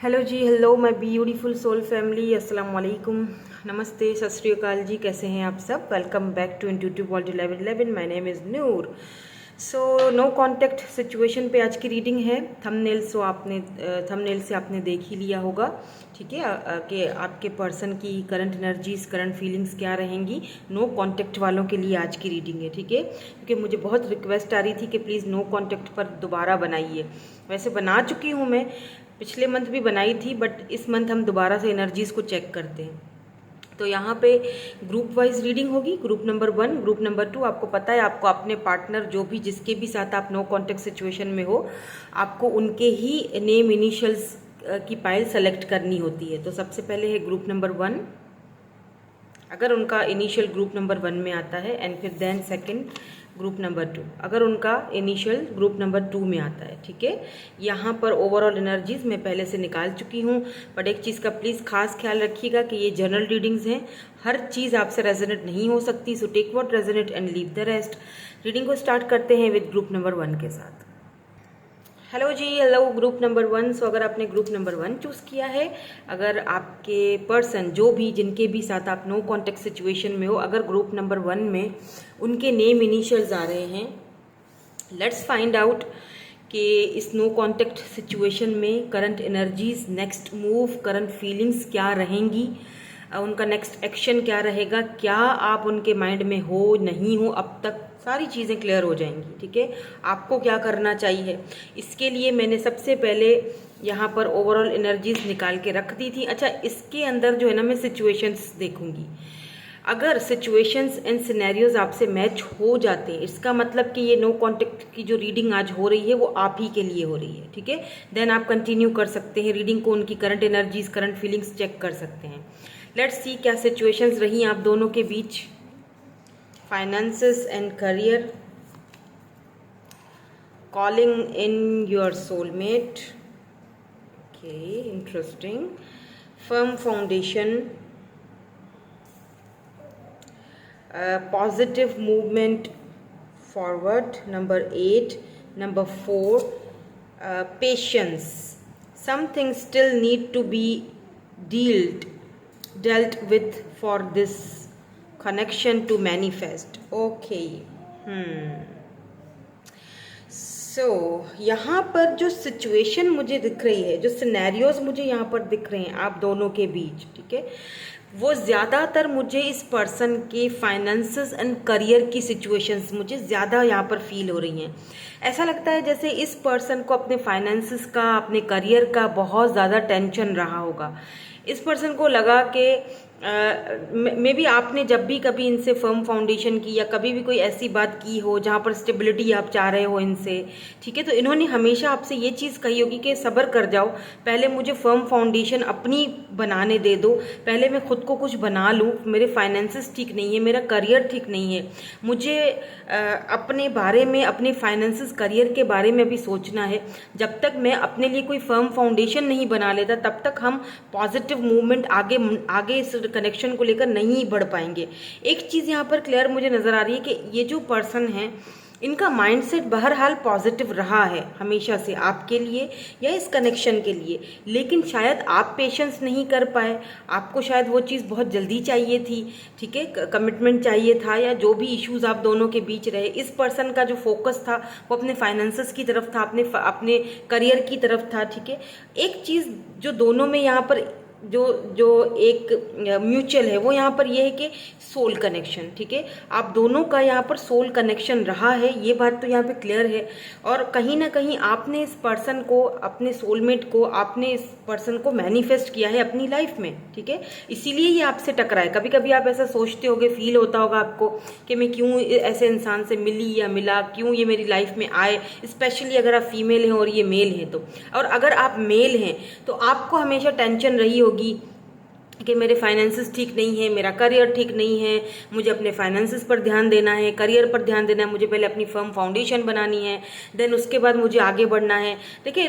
Hello जी, hello my beautiful soul family, अस्सलाम वालेकुम, नमस्ते, सत श्री अकाल जी। कैसे हैं आप सब? Welcome back to intuitive world 1111। My name is Noor. So no contact situation पे आज की रीडिंग है। थंबनेल से आपने देख ही लिया होगा, ठीक है, कि आपके पर्सन की करंट एनर्जीज, करंट फीलिंग्स क्या रहेंगी। नो कांटेक्ट वालों के लिए आज की रीडिंग है, ठीक है, क्योंकि मुझे बहुत रिक्वेस्ट आ रही थी कि प्लीज़ नो कांटेक्ट पर दोबारा बनाइए। वैसे बना चुकी हूँ मैं, पिछले मंथ भी बनाई थी, बट इस मंथ हम दोबारा से एनर्जीज़ को चेक करते हैं। तो यहाँ पे ग्रुप वाइज रीडिंग होगी। ग्रुप नंबर 1, ग्रुप नंबर 2, आपको पता है, आपको अपने पार्टनर जो भी जिसके भी साथ आप नो कांटेक्ट सिचुएशन में हो, आपको उनके ही नेम इनिशियल्स की पाइल सेलेक्ट करनी होती है। तो सबसे पहले है ग्रुप नंबर 1, अगर उनका इनिशियल ग्रुप नंबर 1 में आता है, एंड फिर देन सेकंड ग्रुप नंबर 2 अगर उनका इनिशियल ग्रुप नंबर 2 में आता है, ठीक है। यहाँ पर ओवरऑल एनर्जीज मैं पहले से निकाल चुकी हूँ, बट एक चीज़ का प्लीज़ खास ख्याल रखिएगा कि ये जनरल रीडिंग्स हैं, हर चीज़ आपसे रेजोनेट नहीं हो सकती। So take what resonate and leave the rest. Reading को स्टार्ट करते हैं विद ग्रुप नंबर 1 के साथ। हेलो जी, हेलो ग्रुप नंबर 1। सो अगर आपने ग्रुप नंबर 1 चूज़ किया है, अगर आपके पर्सन जो भी जिनके भी साथ आप नो कांटेक्ट सिचुएशन में हो, अगर ग्रुप नंबर 1 में उनके नेम इनिशियल्स आ रहे हैं, लेट्स फाइंड आउट कि इस नो कांटेक्ट सिचुएशन में current energies, next move, current feelings क्या रहेंगी, उनका नेक्स्ट एक्शन क्या रहेगा, क्या आप उनके माइंड में हो, नहीं हो, अब तक सारी चीज़ें क्लियर हो जाएंगी, ठीक है। आपको क्या करना चाहिए, इसके लिए मैंने सबसे पहले यहाँ पर ओवरऑल एनर्जीज निकाल के रख दी थी। अच्छा, इसके अंदर जो है ना, मैं सिचुएशंस देखूंगी। अगर सिचुएशंस एंड सिनेरियोज आपसे मैच हो जाते हैं, इसका मतलब कि ये नो कांटेक्ट की जो रीडिंग आज हो रही है वो आप ही के लिए हो रही है, ठीक है। देन आप कंटिन्यू कर सकते हैं रीडिंग को, उनकी current energies, current feelings check कर सकते हैं। लेट्स सी क्या सिचुएशंस रही आप दोनों के बीच। Finances and career, calling in your soulmate, okay, interesting. Firm foundation, positive movement forward, number 8, number 4, patience. Some things still need to be dealt with for this connection to manifest. Okay. सो यहाँ पर जो situation मुझे दिख रही है, जो scenarios मुझे यहाँ पर दिख रहे हैं आप दोनों के बीच, ठीक है, वो ज़्यादातर मुझे इस पर्सन के फाइनेंसेस एंड करियर की सिचुएशंस मुझे ज़्यादा यहाँ पर फील हो रही हैं। ऐसा लगता है जैसे इस पर्सन को अपने फाइनेंसेस का, अपने करियर का बहुत ज़्यादा टेंशन रहा होगा। इस पर्सन को लगा कि मे बी आपने जब भी कभी इनसे फर्म फाउंडेशन की या कभी भी कोई ऐसी बात की हो जहाँ पर स्टेबिलिटी आप चाह रहे हो इनसे, ठीक है, तो इन्होंने हमेशा आपसे ये चीज़ कही होगी कि सब्र कर जाओ, पहले मुझे फर्म फाउंडेशन अपनी बनाने दे दो, पहले मैं खुद को कुछ बना लूँ, मेरे फाइनेंसेस ठीक नहीं है, मेरा करियर ठीक नहीं है, मुझे अपने बारे में, अपने फाइनेंसेस, करियर के बारे में भी सोचना है। जब तक मैं अपने लिए कोई फर्म फाउंडेशन नहीं बना लेता, तब तक हम पॉजिटिव मूवमेंट आगे इस कनेक्शन को लेकर नहीं बढ़ पाएंगे। एक चीज़ यहाँ पर क्लियर मुझे नज़र आ रही है कि ये जो पर्सन है, इनका माइंडसेट बहरहाल पॉजिटिव रहा है हमेशा से आपके लिए या इस कनेक्शन के लिए, लेकिन शायद आप पेशेंस नहीं कर पाए, आपको शायद वो चीज़ बहुत जल्दी चाहिए थी, ठीक है, कमिटमेंट चाहिए था, या जो भी इश्यूज आप दोनों के बीच रहे, इस पर्सन का जो फोकस था वो अपने फाइनेंसेस की तरफ था, अपने करियर की तरफ था, ठीक है। एक चीज़ जो दोनों में यहाँ पर जो जो एक म्यूचुअल है वो यहाँ पर ये है कि सोल कनेक्शन, ठीक है, आप दोनों का यहाँ पर सोल कनेक्शन रहा है, ये बात तो यहाँ पे क्लियर है। और कहीं ना कहीं आपने इस पर्सन को, अपने सोलमेट को, आपने इस पर्सन को मैनिफेस्ट किया है अपनी लाइफ में, ठीक है, इसीलिए ये आपसे टकरा है। कभी कभी आप ऐसा सोचते होगे, फील होता होगा आपको कि मैं क्यों ऐसे इंसान से मिली या मिला, क्यों ये मेरी लाइफ में आए, स्पेशली अगर आप फीमेल हैं और ये मेल हैं तो। और अगर आप मेल हैं तो आपको हमेशा टेंशन रही होगी कि मेरे फाइनेंसेस ठीक नहीं है, मेरा करियर ठीक नहीं है, मुझे अपने फाइनेंसेस पर ध्यान देना है, करियर पर ध्यान देना है, मुझे पहले अपनी फर्म फाउंडेशन बनानी है, देन उसके बाद मुझे आगे बढ़ना है। देखिए,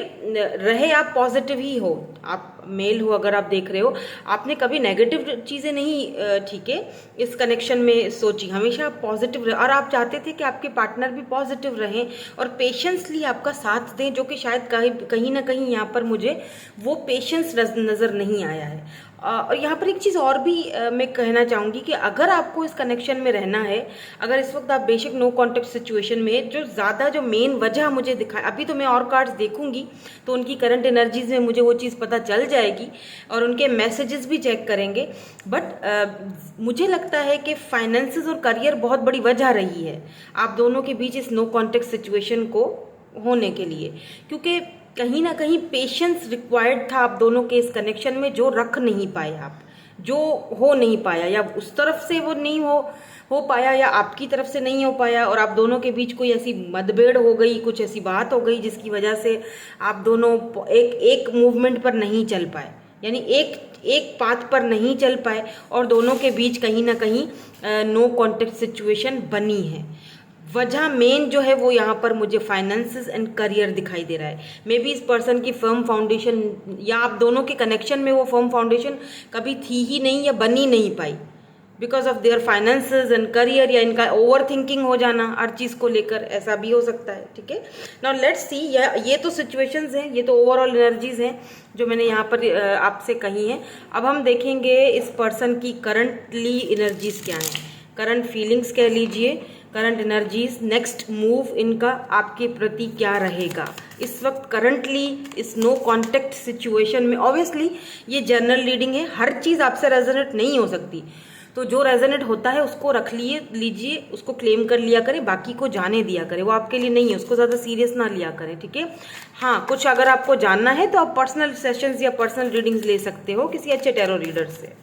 रहे आप पॉजिटिव ही हो, आप मेल हो अगर आप देख रहे हो, आपने कभी नेगेटिव चीज़ें नहीं ठीक है इस कनेक्शन में सोची, हमेशा आप पॉजिटिव रहे, और आप चाहते थे कि आपके पार्टनर भी पॉजिटिव रहें और पेशेंसली आपका साथ दें, जो कि शायद कहीं ना कहीं यहाँ पर मुझे वो पेशेंस नज़र नहीं आया है। और यहाँ पर एक चीज़ और भी मैं कहना चाहूँगी कि अगर आपको इस कनेक्शन में रहना है, अगर इस वक्त आप बेशक नो कॉन्टेक्ट सिचुएशन में, जो ज़्यादा जो मेन वजह मुझे दिखाए, अभी तो मैं और कार्ड्स देखूंगी तो उनकी करंट एनर्जीज में मुझे वो चीज़ पता चल जाएगी और उनके मैसेजेस भी चेक करेंगे, बट मुझे लगता है कि फाइनेंसेस और करियर बहुत बड़ी वजह रही है आप दोनों के बीच इस नो कॉन्टेक्ट सिचुएशन को होने के लिए, क्योंकि कहीं ना कहीं पेशेंस रिक्वायर्ड था आप दोनों के इस कनेक्शन में, जो रख नहीं पाए आप, जो हो नहीं पाया, या उस तरफ से वो नहीं हो पाया या आपकी तरफ से नहीं हो पाया, और आप दोनों के बीच कोई ऐसी मतभेद हो गई, कुछ ऐसी बात हो गई जिसकी वजह से आप दोनों एक मूवमेंट पर नहीं चल पाए, यानी एक पाथ पर नहीं चल पाए और दोनों के बीच कहीं ना कहीं नो कॉन्टेक्ट सिचुएशन बनी है। वजह मेन जो है वो यहाँ पर मुझे फाइनेंसेस एंड करियर दिखाई दे रहा है। मे बी इस पर्सन की फर्म फाउंडेशन या आप दोनों के कनेक्शन में वो फर्म फाउंडेशन कभी थी ही नहीं या बनी नहीं पाई, because of their finances and career, या इनका ओवर थिंकिंग हो जाना हर चीज़ को लेकर, ऐसा भी हो सकता है। ठीक है, नाउ लेट्स सी, ये तो सिचुएशंस हैं, ये तो ओवरऑल एनर्जीज हैं जो मैंने यहाँ पर आपसे कही हैं। अब हम देखेंगे इस पर्सन की करंटली एनर्जीज क्या हैं, करंट फीलिंग्स कह लीजिए, करंट एनर्जीज, नेक्स्ट मूव इनका आपके प्रति क्या रहेगा इस वक्त करंटली इस नो कॉन्टेक्ट सिचुएशन में। ऑब्वियसली ये जनरल रीडिंग है, हर चीज़ आपसे रेजोनेट नहीं हो सकती, तो जो रेजोनेट होता है उसको रख लीजिए, उसको क्लेम कर लिया करें, बाकी को जाने दिया करें, वो आपके लिए नहीं है, उसको ज़्यादा सीरियस ना लिया करें। ठीक है, हाँ, कुछ अगर आपको जानना है तो आप पर्सनल सेशंस या पर्सनल रीडिंग्स ले सकते हो किसी अच्छे टैरो रीडर से।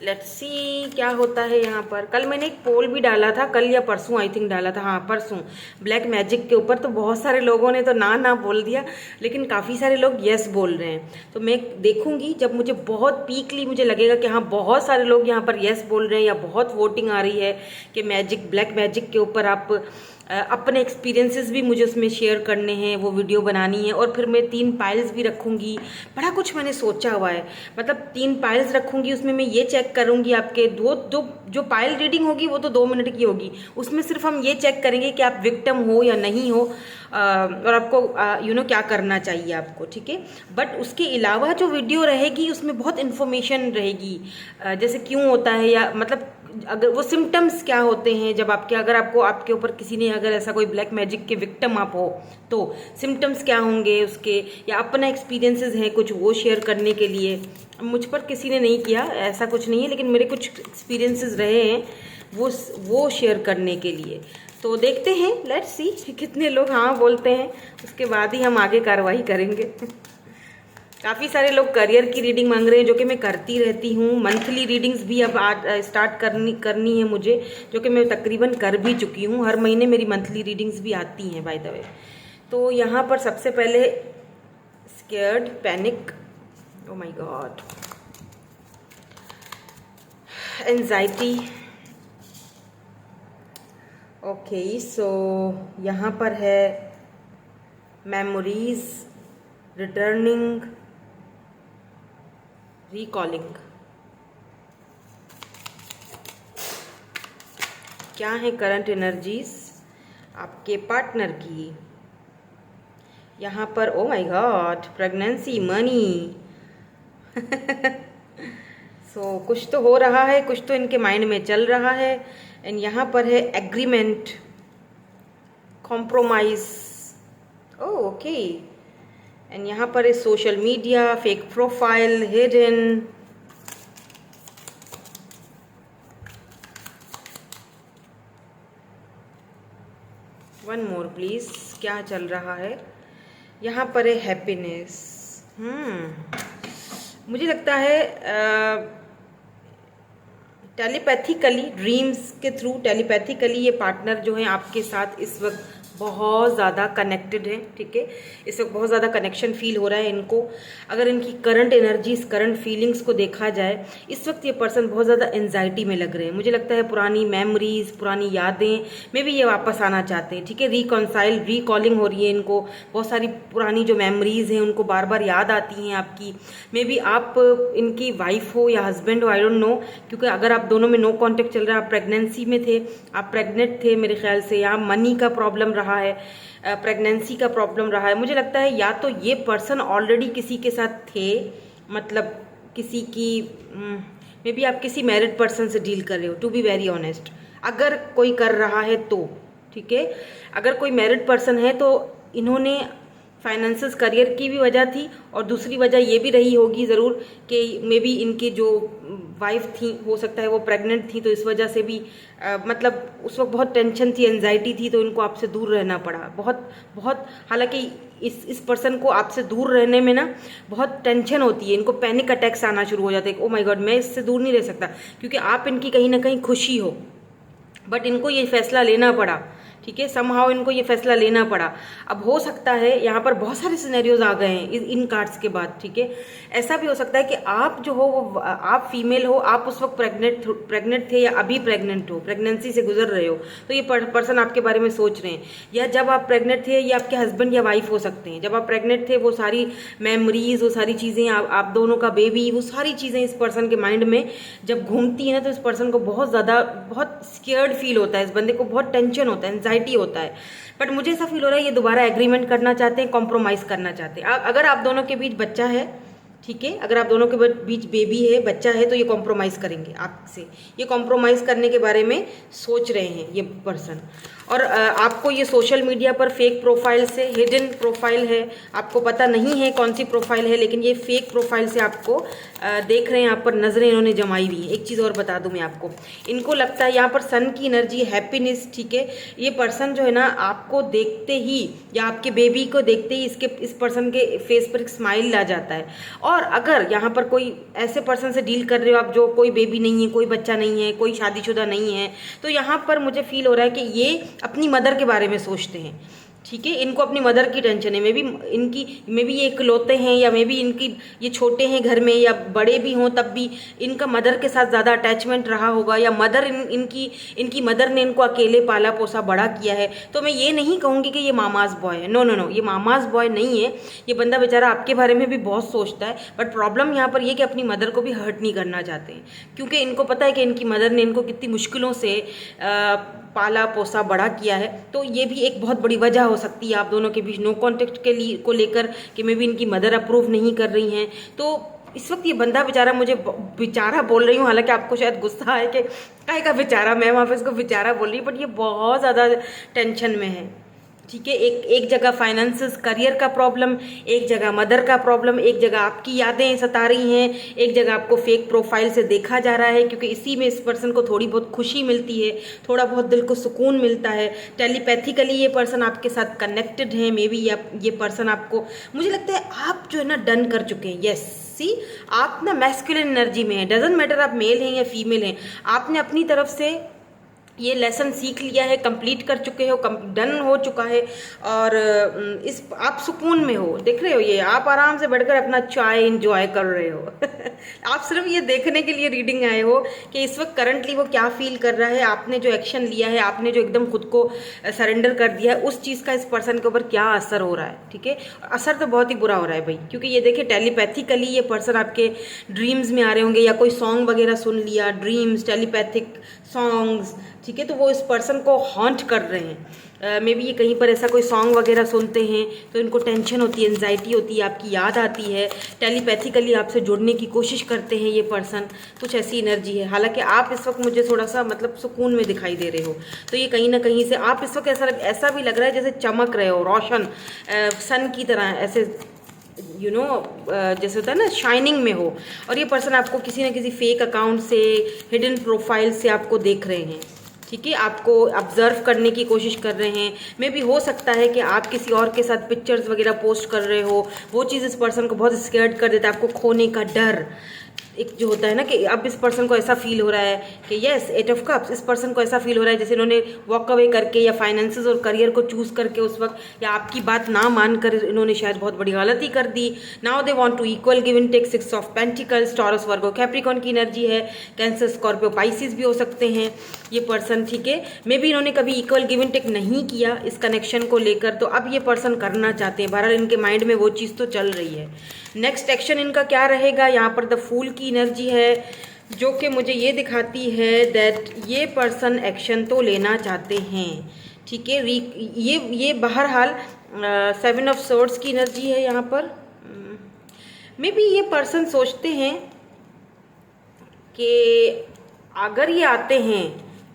लेट्स सी क्या होता है यहाँ पर। कल मैंने एक पोल भी डाला था, कल या परसों आई थिंक डाला था, हाँ परसों, ब्लैक मैजिक के ऊपर, तो बहुत सारे लोगों ने तो ना बोल दिया, लेकिन काफ़ी सारे लोग यस बोल रहे हैं। तो मैं देखूंगी जब मुझे बहुत पीकली मुझे लगेगा कि हाँ बहुत सारे लोग यहाँ पर यस बोल रहे हैं या बहुत वोटिंग आ रही है कि मैजिक, ब्लैक मैजिक के ऊपर आप अपने एक्सपीरियंसेस भी मुझे उसमें शेयर करने हैं, वो वीडियो बनानी है, और फिर मैं 3 पाइल्स भी रखूँगी। बड़ा कुछ मैंने सोचा हुआ है, मतलब 3 पाइल्स रखूँगी, उसमें मैं ये चेक करूँगी आपके जो पाइल रीडिंग होगी वो तो 2 मिनट की होगी, उसमें सिर्फ हम ये चेक करेंगे कि आप विक्टिम हो या नहीं हो, और आपको क्या करना चाहिए आपको। ठीक है, बट उसके अलावा जो वीडियो रहेगी उसमें बहुत इन्फॉर्मेशन रहेगी, जैसे क्यों होता है, या मतलब अगर वो सिम्टम्स क्या होते हैं जब अगर आपके ऊपर किसी ने, अगर ऐसा कोई ब्लैक मैजिक के विक्टिम आप हो तो सिम्टम्स क्या होंगे उसके, या अपना एक्सपीरियंसेस हैं कुछ वो शेयर करने के लिए। मुझ पर किसी ने नहीं किया, ऐसा कुछ नहीं है, लेकिन मेरे कुछ एक्सपीरियंसेस रहे हैं वो शेयर करने के लिए। तो देखते हैं, लेट्स सी कितने लोग हाँ बोलते हैं, उसके बाद ही हम आगे कार्रवाई करेंगे। काफ़ी सारे लोग करियर की रीडिंग मांग रहे हैं, जो कि मैं करती रहती हूँ। मंथली रीडिंग्स भी अब स्टार्ट करनी है मुझे, जो कि मैं तकरीबन कर भी चुकी हूँ। हर महीने मेरी मंथली रीडिंग्स भी आती हैं बाय द वे। तो यहाँ पर सबसे पहले scared, panic, oh my god, anxiety. Okay, so यहाँ पर है मेमोरीज, रिटर्निंग, रिकॉलिंग। क्या है करंट एनर्जीज आपके पार्टनर की यहाँ पर? Oh my god, pregnancy, money. So कुछ तो हो रहा है, कुछ तो इनके माइंड में चल रहा है। एंड यहाँ पर है एग्रीमेंट, कॉम्प्रोमाइज, ओके। एंड यहाँ पर है social media, fake profile, hidden, one more please, क्या चल रहा है? यहाँ पर है हैप्पीनेस। मुझे लगता है टेलीपैथिकली, ड्रीम्स के थ्रू टेलीपैथिकली ये पार्टनर जो है आपके साथ इस वक्त बहुत ज़्यादा कनेक्टेड हैं, ठीक है। इस वक्त बहुत ज़्यादा कनेक्शन फील हो रहा है इनको। अगर इनकी करंट एनर्जीज, करंट फीलिंग्स को देखा जाए, इस वक्त ये पर्सन बहुत ज़्यादा एंजाइटी में लग रहे हैं। मुझे लगता है पुरानी मेमोरीज, पुरानी यादें में भी ये वापस आना चाहते हैं, ठीक है। रिकॉन्साइल, रिकॉलिंग हो रही है इनको। बहुत सारी पुरानी जो मेमोरीज हैं उनको बार बार याद आती हैं आपकी। मे बी आप इनकी वाइफ हो या हस्बैंड हो, आई डोंट नो, क्योंकि अगर आप दोनों में नो कॉन्टेक्ट चल रहा है, आप प्रेगनेंसी में थे, आप प्रेग्नेंट थे मेरे ख्याल से, या मनी का प्रॉब्लम रहा है, प्रेगनेंसी का प्रॉब्लम रहा है, मुझे लगता है या तो ये पर्सन ऑलरेडी किसी के साथ थे, मतलब किसी की, मे बी आप किसी मैरिड पर्सन से डील कर रहे हो, टू बी वेरी ऑनेस्ट, अगर कोई कर रहा है तो, ठीक है। अगर कोई मैरिड पर्सन है तो इन्होंने फाइनेंसेस, करियर की भी वजह थी, और दूसरी वजह ये भी रही होगी ज़रूर कि मे बी इनकी जो वाइफ थी, हो सकता है वो प्रेग्नेंट थी, तो इस वजह से भी मतलब उस वक्त बहुत टेंशन थी, एंजाइटी थी, तो इनको आपसे दूर रहना पड़ा। बहुत बहुत, हालांकि इस पर्सन को आपसे दूर रहने में ना बहुत टेंशन होती है, इनको पैनिक अटैक्स आना शुरू हो जाते हैं। ओ माय गॉड, मैं इससे दूर नहीं रह सकता, क्योंकि आप इनकी कहीं ना कहीं खुशी हो, बट इनको ये फैसला लेना पड़ा, ठीक है। समहाउ इनको ये फैसला लेना पड़ा। अब हो सकता है यहाँ पर बहुत सारे सिनेरियोज आ गए हैं इन कार्ड्स के बाद, ठीक है। ऐसा भी हो सकता है कि आप जो हो वो, आप फीमेल हो, आप उस वक्त प्रेग्नेंट थे या अभी प्रेग्नेंट हो, प्रेगनेंसी से गुजर रहे हो, तो ये पर्सन आपके बारे में सोच रहे हैं। या जब आप प्रेग्नेंट थे, ये आपके हस्बैंड या वाइफ हो सकते हैं, जब आप प्रेग्नेंट थे, वो सारी मेमोरीज, वो सारी चीज़ें, आप दोनों का बेबी, वो सारी चीज़ें इस पर्सन के माइंड में जब घूमती है ना, तो इस पर्सन को बहुत ज़्यादा, बहुत स्केयर्ड फील होता है, इस बंदे को बहुत टेंशन होता है, एंजाइटी होता है। बट मुझे ऐसा फील हो रहा है ये दोबारा एग्रीमेंट करना चाहते हैं, कॉम्प्रोमाइज़ करना चाहते हैं। अगर आप दोनों के बीच बच्चा है, ठीक है, अगर आप दोनों के बीच बेबी है, बच्चा है, तो ये कॉम्प्रोमाइज़ करेंगे आपसे। ये कॉम्प्रोमाइज़ करने के बारे में सोच रहे हैं ये पर्सन। और आपको ये सोशल मीडिया पर फेक प्रोफाइल से, हिडन प्रोफाइल है, आपको पता नहीं है कौन सी प्रोफाइल है, लेकिन ये फेक प्रोफाइल से आपको देख रहे हैं, आप पर नज़रें इन्होंने जमाई हुई हैं। एक चीज़ और बता दूं मैं आपको, इनको लगता है यहाँ पर सन की एनर्जी, हैप्पीनेस, ठीक है। ये पर्सन जो है ना, आपको देखते ही या आपके बेबी को देखते ही इस पर्सन के फेस पर एक स्माइल ला जाता है। और अगर यहाँ पर कोई ऐसे पर्सन से डील कर रहे हो आप जो कोई बेबी नहीं है, कोई बच्चा नहीं है, कोई शादीशुदा नहीं है, तो यहाँ पर मुझे फील हो रहा है कि ये अपनी मदर के बारे में सोचते हैं, ठीक है। इनको अपनी मदर की टेंशन है, मे बी ये इकलौते हैं, या मे बी इनकी ये छोटे हैं घर में, या बड़े भी हों तब भी इनका मदर के साथ ज़्यादा अटैचमेंट रहा होगा, या मदर इनकी मदर ने इनको अकेले पाला पोसा बड़ा किया है। तो मैं ये नहीं कहूँगी कि ये मामाज बॉय है, नो नो नो, ये मामाज बॉय नहीं है। ये बंदा बेचारा आपके बारे में भी बहुत सोचता है, बट प्रॉब्लम यहाँ पर ये कि अपनी मदर को भी हर्ट नहीं करना चाहते हैं, क्योंकि इनको पता है कि इनकी मदर ने इनको कितनी मुश्किलों से पाला पोसा बड़ा किया है। तो ये भी एक बहुत बड़ी वजह हो सकती है आप दोनों के बीच नो कॉन्टेक्ट को लेकर, कि मे बी इनकी मदर अप्रूव नहीं कर रही हैं। तो इस वक्त ये बंदा बेचारा, मुझे बेचारा बोल रही हूँ, हालांकि आपको शायद गुस्सा है कि काहे का बेचारा, मैं वहाँ पे इसको बेचारा बोल रही हूँ, बट ये बहुत ज़्यादा टेंशन में है, ठीक है। एक जगह फाइनेंसेस, करियर का प्रॉब्लम, एक जगह मदर का प्रॉब्लम, एक जगह आपकी यादें सता रही हैं, एक जगह आपको फेक प्रोफाइल से देखा जा रहा है, क्योंकि इसी में इस पर्सन को थोड़ी बहुत खुशी मिलती है, थोड़ा बहुत दिल को सुकून मिलता है। टेलीपैथिकली ये पर्सन आपके साथ कनेक्टेड है, मे बी ये पर्सन आपको, मुझे लगता है आप जो है ना डन कर चुके हैं। यस, सी, आप ना मैस्कुलिन एनर्जी में है, डजेंट मैटर आप मेल हैं या फीमेल हैं, आपने अपनी तरफ से ये लेसन सीख लिया है, कंप्लीट कर चुके हो, डन हो चुका है, और इस आप सुकून में हो। देख रहे हो, ये आप आराम से बैठकर अपना चाय एंजॉय कर रहे हो आप सिर्फ ये देखने के लिए रीडिंग आए हो कि इस वक्त करंटली वो क्या फील कर रहा है, आपने जो एक्शन लिया है, आपने जो एकदम खुद को सरेंडर कर दिया है, उस चीज़ का इस पर्सन के ऊपर क्या असर हो रहा है, ठीक है। असर तो बहुत ही बुरा हो रहा है भाई, क्योंकि ये देखिए टेलीपैथिकली ये पर्सन आपके ड्रीम्स में आ रहे होंगे, या कोई सॉन्ग वगैरह सुन लिया, ड्रीम्स, टेलीपैथिक सॉन्ग्स, ठीक है। तो वो इस पर्सन को हॉन्ट कर रहे हैं, मे बी ये कहीं पर ऐसा कोई सॉन्ग वगैरह सुनते हैं तो इनको टेंशन होती है, एंजाइटी होती है, आपकी याद आती है, टेलीपैथिकली आपसे जुड़ने की कोशिश करते हैं ये पर्सन, कुछ ऐसी एनर्जी है। हालांकि आप इस वक्त मुझे थोड़ा सा मतलब सुकून में दिखाई दे रहे हो, तो ये कहीं ना कहीं से आप इस वक्त ऐसा भी लग रहा है जैसे चमक रहे हो, रोशन सन की तरह, ऐसे जैसे होता है ना, शाइनिंग में हो। और ये पर्सन आपको किसी न किसी फेक अकाउंट से, हिडन प्रोफाइल से आपको देख रहे हैं, ठीक है, आपको ऑब्जर्व करने की कोशिश कर रहे हैं। मे भी हो सकता है कि आप किसी और के साथ पिक्चर्स वगैरह पोस्ट कर रहे हो, वो चीज़ इस पर्सन को बहुत स्कैर्ड कर देता है, आपको खोने का डर एक जो होता है ना, कि अब इस पर्सन को ऐसा फील हो रहा है कि यस, 8 ऑफ कप्स, इस पर्सन को ऐसा फील हो रहा है जैसे इन्होंने वॉक अवे करके या फाइनेंसेस और करियर को चूज करके उस वक्त, या आपकी बात ना मानकर इन्होंने शायद बहुत बड़ी गलती कर दी। Now they want to equal give and take. 6 of pentacles, Taurus, Virgo, Capricorn की एनर्जी है। कैंसर, स्कॉर्पियो, पाइसिस भी हो सकते हैं ये पर्सन। ठीक है, मे बी इन्होंने कभी इक्वल गिव एंड टेक नहीं किया इस कनेक्शन को लेकर, तो अब ये पर्सन करना चाहते हैं। बहरहाल इनके माइंड में वो चीज़ तो चल रही है। नेक्स्ट एक्शन इनका क्या रहेगा, यहाँ पर द फूल की एनर्जी है, जो कि मुझे ये दिखाती है दैट ये पर्सन एक्शन तो लेना चाहते हैं। ठीक है, ये बहरहाल 7 ऑफ सोर्ड्स की एनर्जी है यहाँ पर। मे बी ये पर्सन सोचते हैं कि अगर ये आते हैं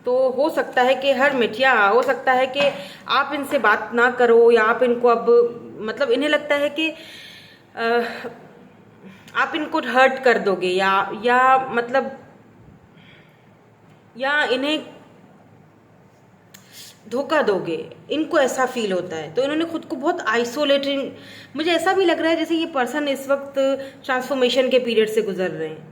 तो हो सकता है कि हरमिट, या हो सकता है कि आप इनसे बात ना करो, या आप इनको अब मतलब इन्हें लगता है कि आप इनको हर्ट कर दोगे, या मतलब या इन्हें धोखा दोगे, इनको ऐसा फील होता है। तो इन्होंने खुद को बहुत आइसोलेटेड, मुझे ऐसा भी लग रहा है जैसे ये पर्सन इस वक्त ट्रांसफॉर्मेशन के पीरियड से गुजर रहे हैं